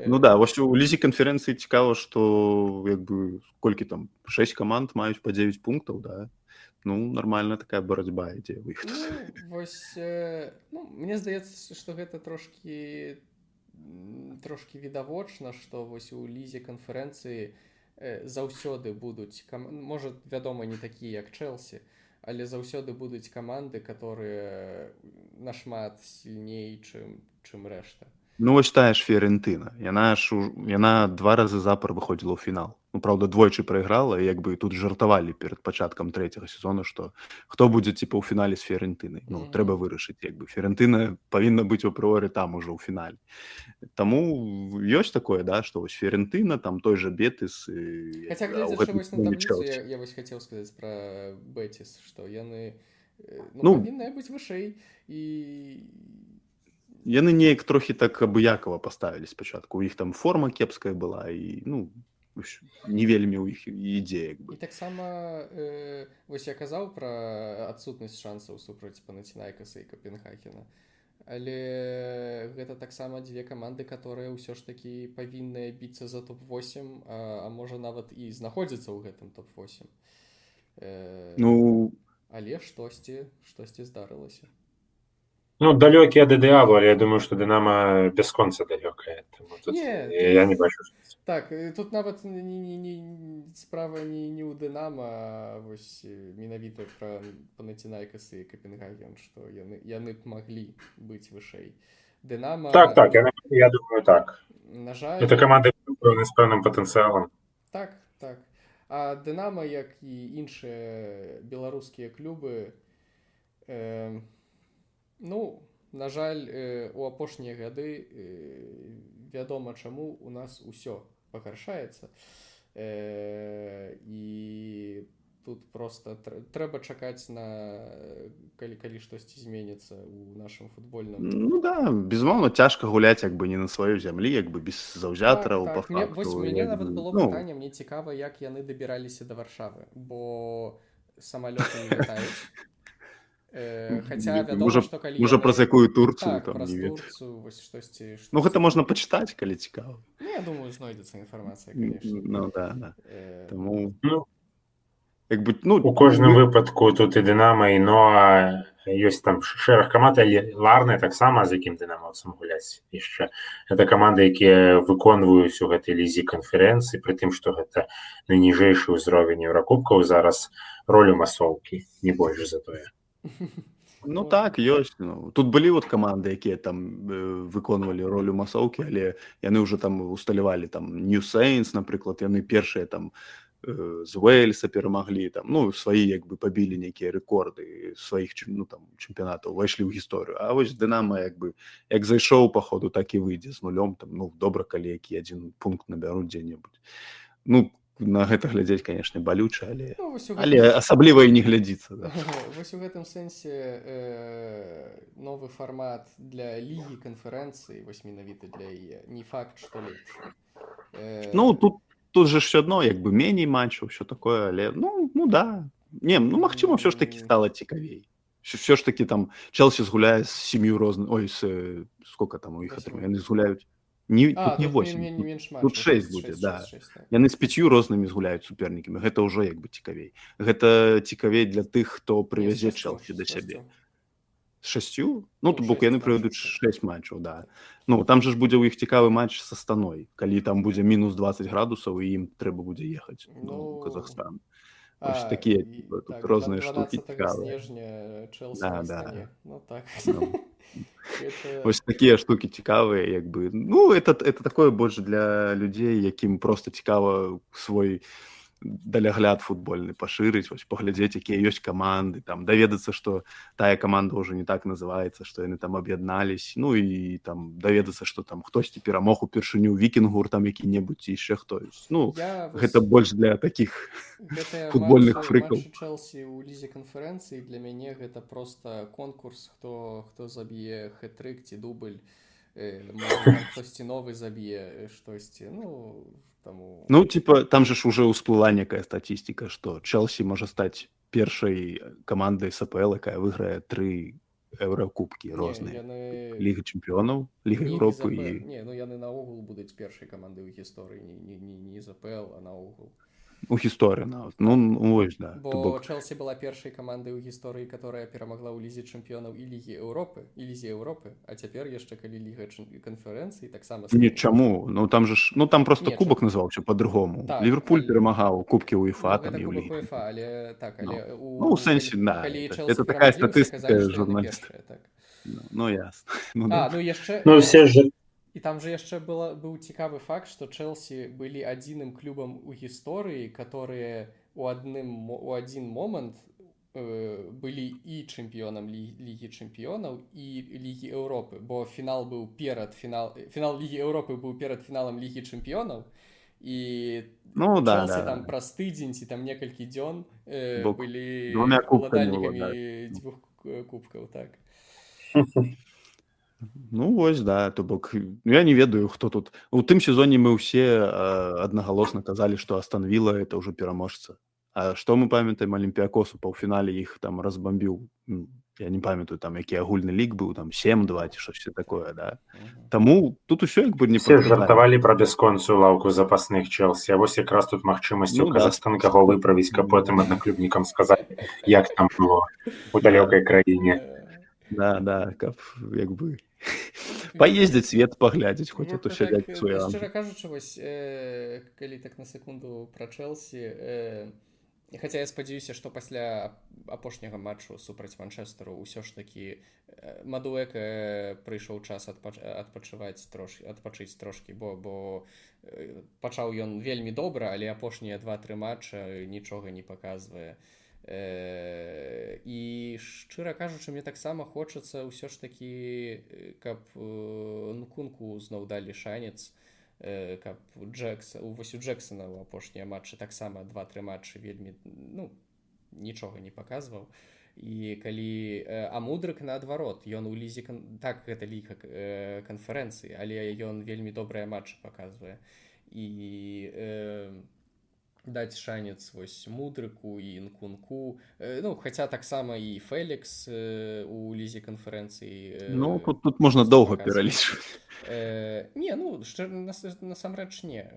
B: Ну да, вось у лізе канферэнцыі цікава, што як бы колькі там 6 каманд маюць па 9 пунктаў, да? Ну, нармальна такая барацьба ідзе ў іх тут.
A: Ну, вось, мне здаецца, што гэта трошкі відавочна, што вось у лізе канферэнцыі заўсёды будуць, можа, вядома, не такія, як Чэлсі, але заўсёды будуць каманды, которые нашмат сильней, чым рэшта.
B: Ну, вось тая ж Фіорентына. Яна 2 разы запар выходзіла ў фінал. Ну, праўда, двойчы прайграла, і як бы тут жартавалі перад пачаткам 3-го сезона, што хто будзе, типа, ў фінале з Фіорентынай. Ну, трэба вырашыць, як бы. Фіорентына павінна быць у апрыорі там ужо ў фінале. Таму ёсць такое, да, што вось Фіорентына, там той жа Бетыс...
A: Хаця, глядзячы вось на табліцу, я вось хацеў сказаць пра Бетіс, што яны павінны быць вышэй, і...
B: Яны неяк трохі так абыякава паставілі спачатку. У іх там форма кепская была, і, ну, не вельмі ў іх ідзе, як бы.
A: І таксама, вось я казаў пра адсутнасць шансаў супраць Панатінайкаса і Копенгагена, але гэта таксама дзве каманды, которые ўсё ж такі павінны біцца за топ-8, а можа нават і знаходзіцца ў гэтым топ-8.
B: Ну...
A: Але штосьці здарылася.
C: Ну, далёкі ад ідэалу, але я думаю, што Дынама бясконца далёкая. Я не бачу.
A: Так, тут нават справа не ў Дынама, а вось менавіта пра Панатінайкас і Копенгаген, што яны б маглі быць вышэй. Дынама...
C: Так, я думаю, так.
A: На жаль...
C: Это каманда з пэўным патэнцыялам.
A: Так. А Дынама, як і іншыя беларускія клубы, ну, на жаль, у апошнія гады вядома, чаму у нас усё пагаршаецца. І тут проста трэба чакаць калі штосьці зменіцца ў нашым футбольным...
B: Ну да, безумоўна, цяжка гуляць як бы не на сваёй зямлі, як бы без заўзятараў, па факту.
A: Вось у мяне нават было пытанне, мне цікава, як яны дабіраліся да Варшавы, бо самалёты не лятаюць. Хаця вядома, што калі...
B: Можа, праз якую Турцыю
A: там, не ведаю. Так, праз Турцыю, вось штосьці...
B: Ну, гэта можна пачытаць, калі цікава.
A: Ну, я думаю, знойдецца інфармацыя, канешне.
B: Ну, да. Таму...
C: Як бы, ну, у кожным выпадку тут і Дынама, і Ноа, ёсць там шэраг каманд, але Ларны таксама, з якім дынамаўцам гуляць яшчэ. Гэта каманды, якія выконваюць у гэтай лізе канферэнцыі, пры тым, што гэта найніжэйшы ўзровень Еўракубкаў, зараз ролю масоўкі, не больш за тое.
B: Ну так, ёсць. Тут былі вот каманды, якія там выконвалі ролю масоўкі, але яны ўжо там усталявалі там New Saints, напрыклад, яны першыя там з Уэльса перамаглі, там, ну, свае як бы пабілі нейкія рэкорды сваіх, ну, там, чэмпіянатаў, увайшлі ў гісторыю. А вось Дынама як бы як зайшоў па ходу, так і выйдзе з нулём, там, ну, добра, калі які адзін пункт набяруць дзе-небудзь. Ну, на гэта глядзець, канешне, балюча, але,
A: ну,
B: але асабліва і не глядзіцца. Да.
A: Вось у гэтым сэнсе новы фармат для лігі канферэнцыі, вось менавіта для яе, не факт, што лепш.
B: Ну, тут же ж адно, як бы меней матчаў, ўсё такое, але, ну да. Не, ну, магчыма, ўсё ж такі стала цікавей. Ўсё ж такі там Чэлсі згуляе з 7 розных, ой, сколько там у іх атрымае, яны згуляюць. Тут не 8, тут 6 будзе, да. Яны з 5 рознымі згуляюць супернікамі, гэта ўжо як бы цікавей. Гэта цікавей для тых, хто прывязе Чэлсі да сябе. З 6? Ну, то бок яны прывядуць 6 матчаў, да. Ну, там же ж будзе ў іх цікавы матч са Станой, калі там будзе мінус 20 градусаў, і ім трэба будзе ехаць у Казахстан. Вось такія тут розныя штукі цікавыя.
A: 12 снежня Чэлсі на Стане. Ну, так.
B: Вось такія штукі цікавыя, як бы. Ну, это такое больш для людзей, якім проста цікава свой далягляд футбольны пашырыць, вось паглядзець, якія ёсць каманды, там даведацца, што тая каманда ўжо не так называецца, што яны там аб'яднались, ну і там даведацца, што там хтосьці перамог упершыню вікінгур там які-небудзь ці яшчэ хтось. Ну, гэта больш для такіх футбольных фрыкаў.
A: Матчы Чэлсі ў лізе канферэнцыі для мяне гэта проста конкурс, хто заб'е хэт-трык ці дубль, хтосьці новы заб'е штосьці, ну... Тому...
B: Ну, типа, там же ж уже усплыла некая статистика, что Челси может стать першей командой с АПЛ, якая выиграе 3 Еврокубки розныя. Ліга чэмпіёнаў, Ліга Европы і...
A: Не, ну яны наогул будуць першай камандай ў гісторыі, не з АПЛ, а наогул.
B: У гісторыі нават. Ну, ось, да.
A: Бо Чэлсі была першай камандай у гісторыі, которая перамагла ў Лізе чэмпіёнаў і Лізе Еўропы, а цяпер яшчэ калі Ліга канферэнцыі таксама...
B: Не, чаму? Ну, там же ж... Ну, там просто кубак называўся по-другому.
A: Так,
B: Ліверпуль перамагаў кубкі УЕФА, там і ў Лігі.
A: УЕФА, але так, але...
B: Ну, у сэнсе, да. Это такая статыстика журналістка. Ну, ясно.
A: Ну, яшчэ...
C: Ну, все же...
A: І там же яшчэ быў цікавы факт, што Чэлсі былі адзіным клубам у гісторыі, которые у адзін момант былі і чэмпіёнам Лігі чэмпіёнаў і Лігі Еўропы, бо фінал Лігі Еўропы быў перад фіналам Лігі чэмпіёнаў, і Чэлсі там праз тыдзень ці там некалькі дзён былі уладальнікамі 2 кубкаў, так.
B: Ну, вось, да, то бок, я не ведаю, хто тут. У тым сезоне мы ўсе аднагалосна казалі, што Астон Вілла это ўжо пераможца. А што мы памятаем, Олімпіякос у паўфінале іх там разбамбіў, я не памятаю, там, які агульны лік быў, там, 7-2 ці штосьці такое, да. Таму тут усё як бы не
C: паказалі. Все жартавалі пра бясконцую лаўку запасных Чэлсі, а вось якраз тут магчымасць у Казахстан каго выправіць, каб потым аднаклубнікам сказаць, як там было у далёкай краіне.
B: Да, каб, як бы... Паездзіць свет паглядзець, хоць это ўсё як свой.
A: Шчыра кажучы, вось, калі так на секунду пра Чэлсі, хаця я спадзяюся, што пасля апошняга матчу супраць Манчэстэру ўсё ж такі Мадуэка прыйшоў час адпачыць трошкі, бо пачаў ён вельмі добра, але апошнія 2-3 матча нічога не паказвае. І шчыра кажучы, мне таксама хочацца ўсё ж такі, каб Нкунку зноў далі шанец, каб вось у Джексона ў апошнія матчы таксама 2-3 матчы вельмі, ну, нічога не паказваў. І калі Мудрык наадварот, ён у лізе, так, гэта ліга канферэнцыі, але ён вельмі добрыя матчы паказвае. І даць шанец вось Мудрыку і Нкунку, ну, хаця таксама і Фелікс у лізе канферэнцыі.
B: Ну, тут можна доўга пералічваць.
A: Не, ну, насамрэч не.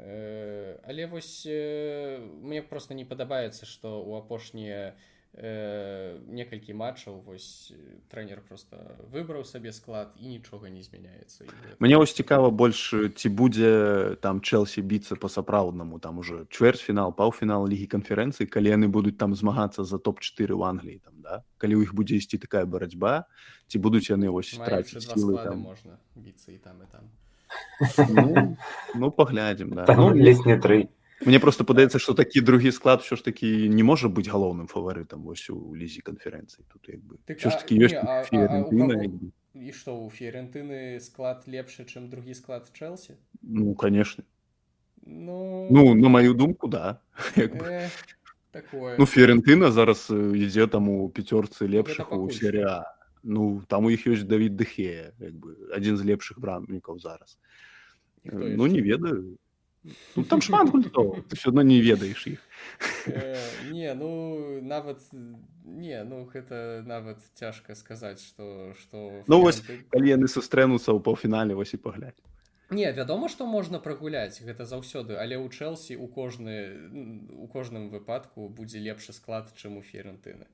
A: Але вось мне проста не падабаецца, што ў апошнія некалькі матчаў вось трэнер просто выбраў сабе склад і нічога не змяняецца.
B: Мне вось цікава больш, ці будзе там Чэлсі біцца па-сапраўднаму, там уже чвэрцьфінал, паўфінал Лігі канферэнцыі, калі яны будуць там змагацца за топ-4 ў Англіі, там, да? Калі ў іх будзе ісці такая барацьба, ці будуць яны вось траціць сілы там.
A: Можна біцца і там, і там.
B: Ну, паглядзім, да.
C: Там ледзь не 3.
B: Мне просто падаецца, што такі другі склад ўсё ж такі не можа быць галоўным фаварытам вось у лізе канферэнцыі. Тут як бы ўсё ж такі ёсць Фіярэнтына.
A: І што, у Фіярэнтыны склад лепшы, чым другі склад Чэлсі?
B: Ну, конечно.
A: Ну,
B: на маю думку, да.
A: Такое.
B: Ну, Фіярэнтына зараз ідзе там у пяцёрцы лепшых у серіі А. Ну, там у іх ёсць Давід Де Геа, як бы адзін з лепшых брамнікаў зараз. Ну, не ведаю. Ну, там шмат гультоў, ты все адно не ведаеш іх.
A: Не, ну, нават, не, ну, гэта нават цяжка сказаць, што...
B: Ну, вось, калі яны сустрэнуцца ў паўфінале, вось і паглядь.
A: Не, вядома, што можна прагуляць, гэта заўсёды, але ў Чэлсі у кожным выпадку будзе лепшы склад, чым у Фіярэнтыны.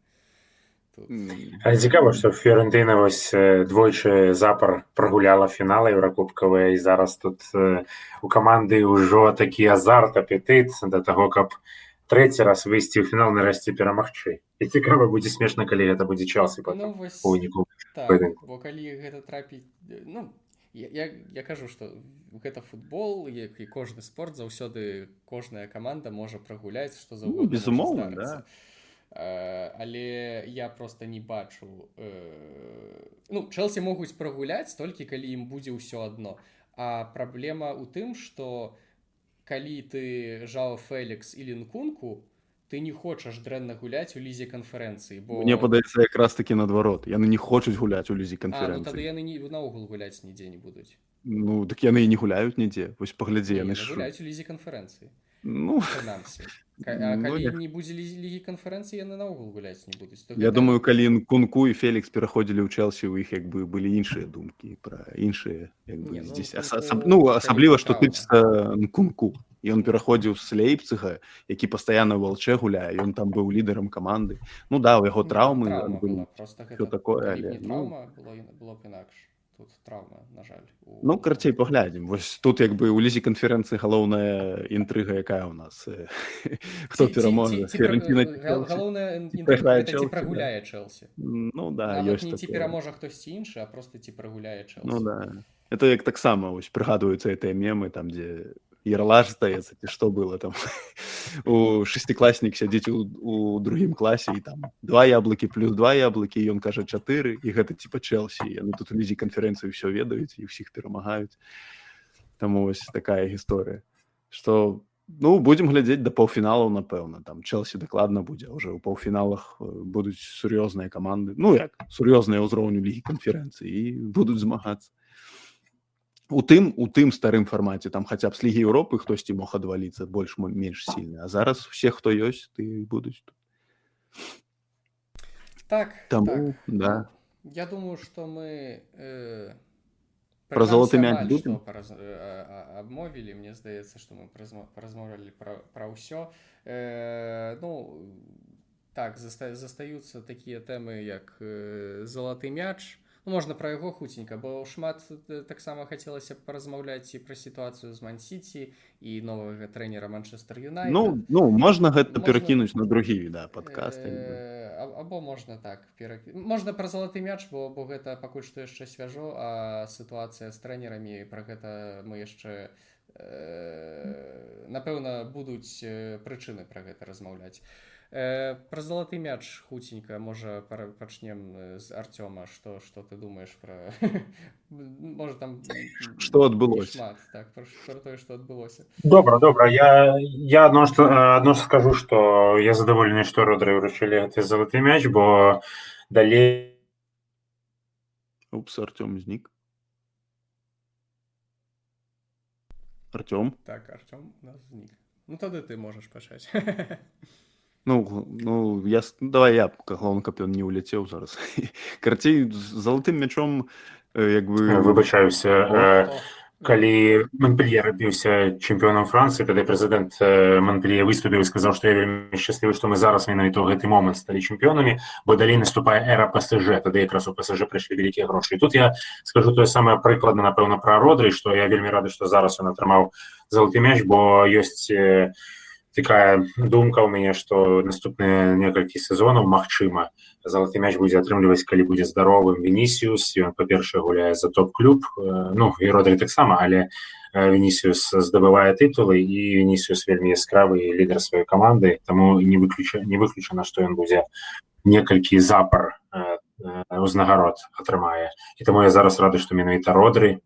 C: Але цікава, што Фіярэнтына вось двойчы запар прагуляла фіналы еўракубкавыя, і зараз тут у каманды ўжо такі азарт, апетыт да таго, каб трэці раз выйсці ў фінал, нарэшце перамагчы. І цікава будзе смешна, калі гэта будзе Чэлсі потым у выніку.
A: Так, бо калі гэта трапіць, ну, я кажу, што гэта футбол, як і кожны спорт, заўсёды кожная каманда можа прагуляць, што заўгодна можа
B: безумоўна,
A: здарыцца.
B: да.
A: Але я просто не бачу, ну, Чэлсі могуць прагуляць толькі калі ім будзе ўсё адно. А праблема ў тым, што калі ты Жао Фелікс і Нкунку, ты не хочаш дрэнна гуляць у лізе канферэнцыі, бо...
B: Мне падаецца якраз такі наадварот. Яны не хочуць гуляць у лізе канферэнцыі.
A: Ну тады яны наогул гуляць нідзе не будуць.
B: Ну, так яны і не гуляюць нідзе. Вось паглядзі, яны
A: ж гуляюць у лізе канферэнцыі.
B: Ну,
A: калі не будзе лігі канферэнцыі, яны наогул гуляць не будуць.
B: Я думаю, калі Нкунку і Фелікс пераходзілі ў Чэлсі, у іх як бы былі іншыя думкі пра іншыя, як бы, асабліва, што тычыцца Нкунку. Ён пераходзіў з Лейпціга, які пастаянна ў ЛЧ гуляе, ён там быў лідарам каманды. Ну да, у яго траўмы
A: была, просто
B: гэта такое,
A: але траўма было б інакш. Тут траўма, на жаль.
B: Ну, карцей, паглядзім. Вось тут як бы ў лізе канферэнцыі галоўная інтрыга, якая ў нас. Хто пераможа?
A: Галоўная інтрыга, ці прагуляе Чэлсі.
B: Ну да, ёсць такое.
A: Не ці пераможа хтосьці іншы, а просто ці прагуляе Чэлсі.
B: Ну да. Это як таксама, вось, прыгадваюцца гэтыя мемы, там, дзе Ярлаш здаецца, ці што было там. У шестикласнік сядзіць у другім класе, і там 2 яблыкі плюс 2 яблыкі, і ён кажа 4, і гэта типа Чэлсі. Яны тут у лізе канферэнцыі ўсё ведаюць, і ўсіх перамагаюць. Таму вось такая гісторыя. Што, ну, будзем глядзець да паўфіналаў, напэўна. Там Чэлсі дакладна будзе, а ўжо ў паўфіналах будуць сур'ёзныя каманды. Ну, як, сур'ёзныя ўзроўню лігі канферэнцыі, і будуць змагацца. У тым старым фармаце, там хаця б з Лігі Еўропы хтосьці мог адваліцца больш-менш сильны, а зараз усе, хто ёсць, ты будуць тут.
A: Так,
B: таму, так. Да.
A: Я думаю, што мы
B: пра залаты мяч будзем
A: абмовілі, мне здаецца, што мы паразмаўлялі пра ўсё. Ну, так, застаюцца такія тэмы, як залаты мяч. Ну, можна пра яго хуценька, бо шмат таксама хацелася б паразмаўляць і пра сітуацыю з Ман-Сіці і новага трэнера Манчестер Юнайтед.
B: Ну, можна гэта перакінуць на другі, да, падкаст.
A: Або можна так, можна пра залаты мяч, бо гэта пакуль што яшчэ свяжо, а сітуацыя з трэнерамі, пра гэта мы яшчэ, напэўна, будуць прычыны пра гэта размаўляць. Пра залаты мяч хуценька, можа пачнем з Артёма, што ты думаеш пра... Можа там...
B: Што адбылося?
A: Так, пра тое, што адбылося.
C: Добра, я адно скажу, што я задаволены, што Родры ўручылі гэты залаты мяч, бо далей...
B: Упс, Артём знік. Артём?
A: Так, Артём у нас знік. Ну, тады ты можаш пачаць.
B: Ну, давай я, галоўна, каб ён не ўляцеў зараз. Карцей, з залатым мячом, як бы...
C: Выбачаюся, калі Монпелье рабіўся чэмпіёнам Францыі, тады прэзідэнт Монпелье выступіў і сказаў, што я вельмі шчаслівы, што мы зараз менавіта ў гэты момант сталі чэмпіёнамі, бо далей наступае эра ПСЖ, тады якраз у ПСЖ прыйшлі вялікія грошы. І тут я скажу тое самае прыкладна, напэўна, пра Родры, што я вельмі рады, што зараз ён атрымаў залаты мяч, бо ёсць такая думка ў мяне, што наступныя некалькі сезонаў, магчыма, залаты мяч будзе атрымліваць, калі будзе здаровым Вінісіус. Ён, па-першае, гуляе за топ-клуб, ну, і Родры таксама, але Вінісіус здабывае тытулы, і Вінісіус вельмі яскравы лідар сваёй каманды, таму не выключана, што ён будзе некалькі запар узнагарод атрымае. І таму я зараз рады, што менавіта Родры,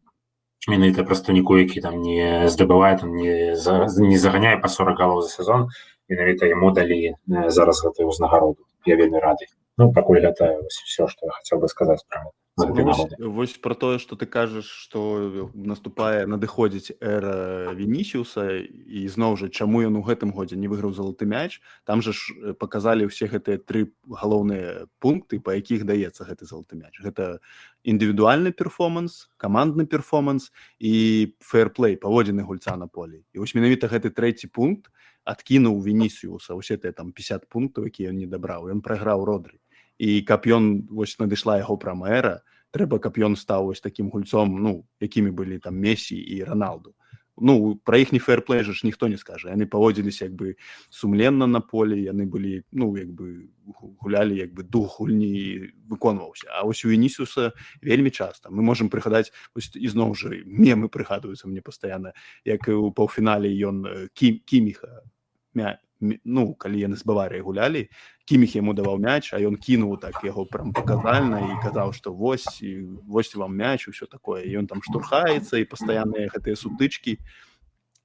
C: менавіта прадстаўніку, які там не здабывае, там не заганяе па 40 галоў за сезон, менавіта яму далі зараз гэтую ўзнагароду. Я вельмі рады. Ну, пакуль гэта ўсё, што я хацеў бы сказаць пра
B: Вось пра тое, што ты кажаш, што надыходзіць эра Вінісіуса, і зноў жа, чаму ён у гэтым годзе не выйграў залаты мяч, там жа ж паказалі ўсе гэтыя 3 галоўныя пункты, па якіх даецца гэты залаты мяч. Гэта індывідуальны перформанс, камандны перформанс і фэйрплей, паводзіны гульца на полі. І вось менавіта гэты 3-й пункт адкінуў Вінісіуса, усе тыя там 50 пунктаў, якія ён не дабраў. Ён прайграў Родры. І каб ён, вось надышла яго прамэра, трэба, каб ён стаў вось такім гульцом, ну, якімі былі там Месі і Роналду. ну пра іхні фэйрплэй ж ніхто не скажа, яны паводзіліся як бы сумленна на полі, яны былі, ну як бы гулялі, як бы дух гульні выконваўся. А вось у Вінісіуса вельмі часта мы можам прыгадаць, вось ізноў жа мемы прыгадваюцца мне пастаянна, як у паўфінале ён Кіміха, ну калі яны з Баварыяй гулялі, Кіміх яму даваў мяч, а ён кінуў так яго прям паказальна і казаў, што вось вам мяч, усё такое, і ён там штурхаецца, і пастаянныя гэтыя сутычкі,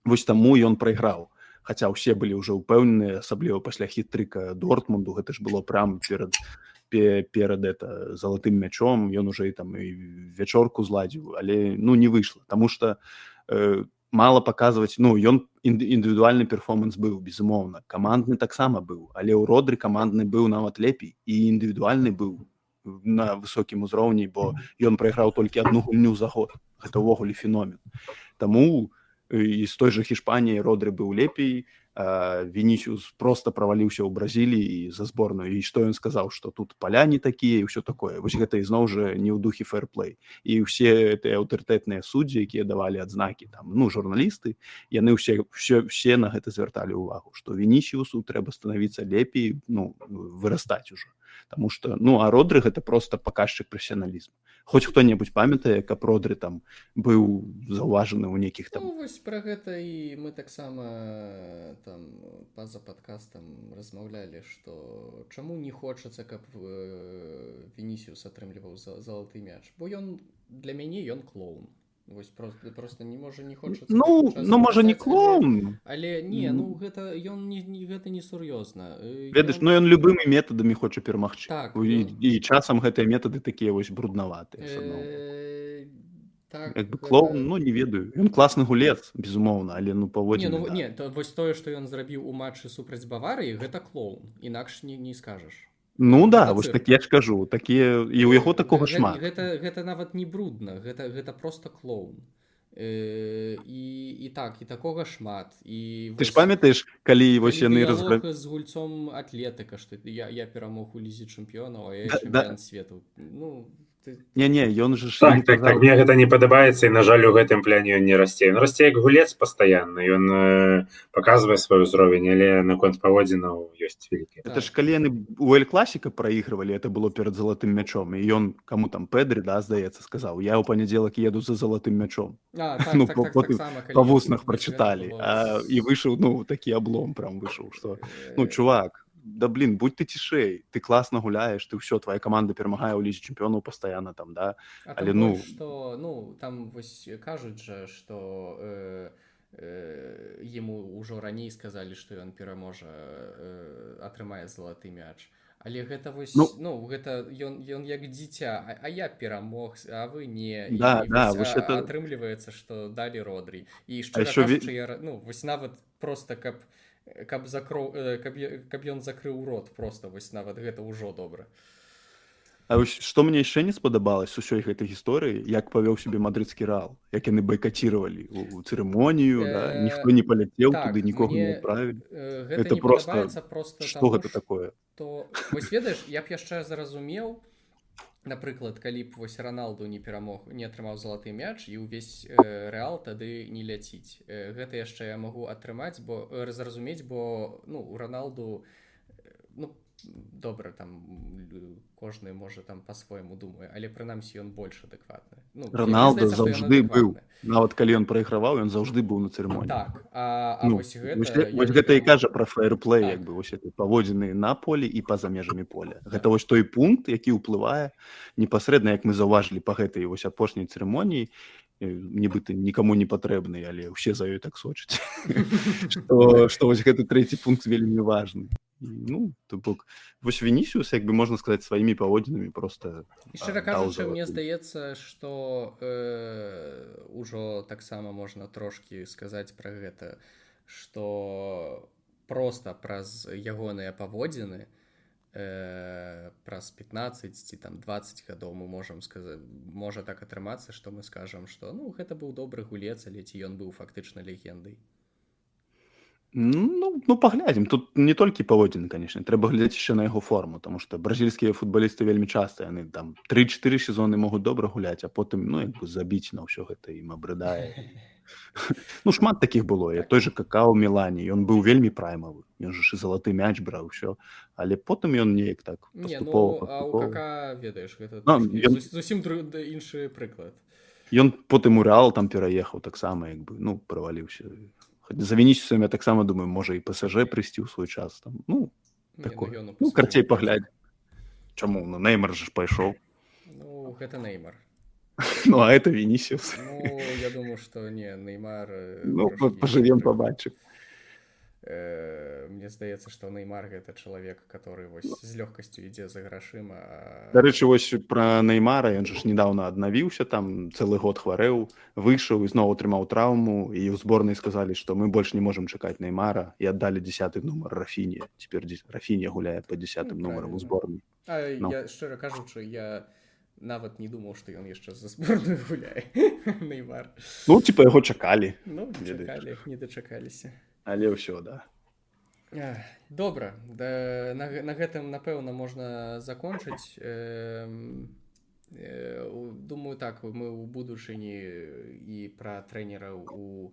B: вось таму ён прайграў. Хаця ўсе былі ўжо ўпэўненыя, асабліва пасля хіт-трыка Дортмунду, гэта ж было прям перад залатым мячом, ён уже і там і вячорку зладзіў, але ну не выйшла, таму што мала паказваць, ну ён індывідуальны перформанс быў, безумоўна, камандны таксама быў, але ў Родры камандны быў нават лепей, і індывідуальны быў на высокім узроўні, бо ён прайграў толькі адну гульню за год, гэта ўвогуле феномен. Таму і з той жа Хішпаніяй Родры быў лепей, Вінісіус проста праваліўся ў Бразіліі за зборную, і што ён сказаў, што тут паля не такія і ўсё такое. Вось гэта ізноў жа не ў духе фэрплэй. І ўсе гэтыя аўтарытэтныя суддзі, якія давалі адзнакі, там, ну, журналісты, яны ўсе на гэта звярталі ўвагу, што Вінісіусу трэба станавіцца лепей, ну, вырастаць ужо. Таму што, ну, а Родры гэта проста паказчык прафесіяналізму. Хоць хто-небудзь памятае, каб Родры там быў заўважаны ў нейкіх там...
A: Ну, вось пра гэта і мы таксама там па-за падкастам размаўлялі, што чаму не хочацца, каб Вінісіус атрымліваў залаты мяч, бо ён, для мяне ён клоун. Вось просто не можа не хочацца.
B: Ну можа не клоун,
A: але не, ну гэта ён гэта не сур'ёзна.
B: Ведаеш, ну ён любымі метадамі хоча перамагчы.
A: Так,
B: і часам гэтыя метады такія вось бруднаватыя.
A: Так,
B: як бы клоун, ну не ведаю, ён класны гулец, безумоўна, але ну паводзіны.
A: Не, то вось тое, што ён зрабіў у матчы супраць Баварыі, гэта клоун, інакш не скажаш.
B: Ну да, вось так я ж кажу, такія, і ў яго такога шмат.
A: Гэта нават не брудна, гэта просто клоун. І такога шмат. І
B: ты ж памятаеш, калі вось яны
A: з гульцом Атлетыка, што я перамог у лізе чэмпіёнаў, а я чэмпіён свету. Ну,
B: Не, ён же
C: так, мне гэта не падабаецца, і на жаль у гэтым пляне ён не расце. Ён расце як гулец пастаянна, ён паказвае свой узровень, але наконт паводзінаў ёсць вялікі.
B: Это ж калі яны у Эль-класіка праігрывалі, это было перад залатым мячом, і ён каму там Педрі, да, здаецца, сказаў: я ў панядзелак еду за залатым мячом. Ну потым па вуснах прачыталі, і выйшаў, ну такі аблом прям выйшаў, што ну чувак, да блин, будь ты цішэй, ты класна гуляеш, ты ўсё, твоя каманда перамагае ў лізе чэмпіёнаў пастаянна там, да, але ну
A: што, ну там вось кажуць жа, што яму ўжо раней сказалі, што ён пераможа, атрымае залаты мяч, але гэта вось, ну гэта ён як дзіця, а я перамог, а вы не, і атрымліваецца, што далі Родры, і шчыра кажучы, ну вось нават проста каб ён закрыў рот, просто вось нават гэта ўжо добра.
B: А вось што мне яшчэ не спадабалось усёй гэтай гісторыі, як павёў сябе мадрыдскі Рэал, як яны байкаціравалі у цырымонію, да? Ніхто не паляцеў туды, нікога не адправілі.
A: Гэта просто
B: што гэта такое?
A: То вось ведаеш, я б яшчэ зразумеў, напрыклад, калі б вось Роналду не атрымаў залаты мяч, і ўвесь Рэал тады не ляціць. Гэта яшчэ я магу атрымаць, бо зразумець, бо ну у Роналду, ну добра, там кожны можа там па-свойму думае, але прынамсі ён больш адэкватны. Ну,
B: Роналду заўжды быў, нават калі ён прайграваў, ён заўжды быў на цырымоніі.
A: Так, вось
B: гэта і кажа пра фэйрплэй, як бы вось это паводзіны на полі і па-за межамі поля. Гэта вось той пункт, які ўплывае непасрэдна, як мы заўважылі па гэтай вось апошняй цырымоніі, нібыта нікаму не патрэбны, але ўсе за ёй так сочаць. Што вось гэты трэці пункт вельмі важны. Ну, то бок, вось Вінісіус, як бы можна сказаць, сваімі паводзінамі проста...
A: Шчыра кажучы, мне здаецца, што ўжо таксама можна трошкі сказаць пра гэта, што проста праз ягоныя паводзіны праз 15 ці там 20 гадоў мы можам сказаць, можа так атрымацца, што мы скажам, што ну, гэта быў добры гулец, але ці ён быў фактычна легендай.
B: Ну, паглядзім. Тут не толькі паводзіны, канешне, трэба глядзець яшчэ на яго форму, таму што бразільскія футбалісты вельмі часта, яны там 3-4 сезоны могуць добра гуляць, а потым, ну, як бы забіць на ўсё гэта ім абрыдае. Ну, шмат такіх было. Я
A: Так.
B: той же Кака ў Мілане, ён быў вельмі праймавы. Ён же ж і залаты мяч браў, усё. Але потым ён неяк так
A: Не,
B: паступова,
A: ну, а у Кака, ведаеш, гэта
B: Ну,
A: трошкі
B: ён-
A: зусім іншы прыклад.
B: Ён потым у Рэал там пераехаў таксама, як бы, ну, праваліўся. За Вінісіусам я таксама думаю, можа і ПСЖ прыйсці ў свой час там. Ну,
A: Не,
B: такое.
A: ён у
B: Ну,
A: PSG
B: карцей
A: не
B: паглядзь. Чаму? Ну, Неймар же ж пайшоў.
A: Ну, гэта Неймар.
B: Ну, а это Вінісіус.
A: Ну, я думаю, што не, Неймар...
B: Ну,
A: трошкі
B: пажывем,
A: іншы.
B: пабачым.
A: Мне здаецца, што Неймар гэта чалавек, который вось з лёгкасцю ідзе за грашыма.
B: Дарэчы, вось пра Неймара, ён же ж недавно аднавіўся, там цэлы год хварэў, выйшаў і зноў атрымаў траўму, і ў зборнай сказалі, што мы больш не можам чакаць Неймара, і аддалі 10-й нумар Рафіне. Цяпер Рафіне гуляе па 10-м нумарам у зборнай.
A: А
B: Ну.
A: я, шчыра кажучы, я нават не думаў, што ён яшчэ за зборную гуляе. Неймар.
B: Ну, типа, яго чакалі,
A: Ну,
B: Ведаеш.
A: чакалі, не дачакаліся.
B: але ўсё, да.
A: Добра, на гэтым, напэўна, можна закончыць. Думаю, так, мы ў будучыні і пра трэнераў у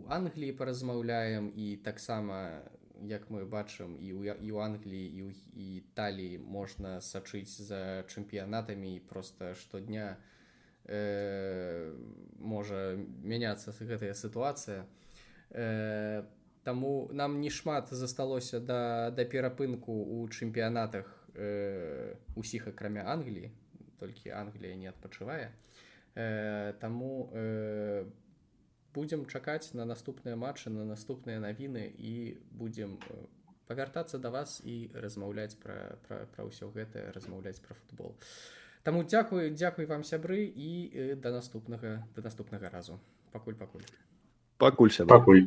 A: Англіі паразмаўляем, і таксама, як мы бачым, і ў Англіі, і ў Італіі можна сачыць за чэмпіянатамі, і проста штодня можа мяняцца гэтая сітуацыя. Таму нам не шмат засталося да перапынку ў чэмпіянатах усіх, акрамя Англіі, толькі Англія не адпачывае. Таму будзем чакаць на наступныя матчы, на наступныя навіны, і будзем павяртацца да вас і размаўляць пра ўсё гэта, размаўляць пра футбол. Таму дзякуй вам, сябры, і да наступнага разу. Пакуль.
B: Пакуль сябры.
C: Пакуль.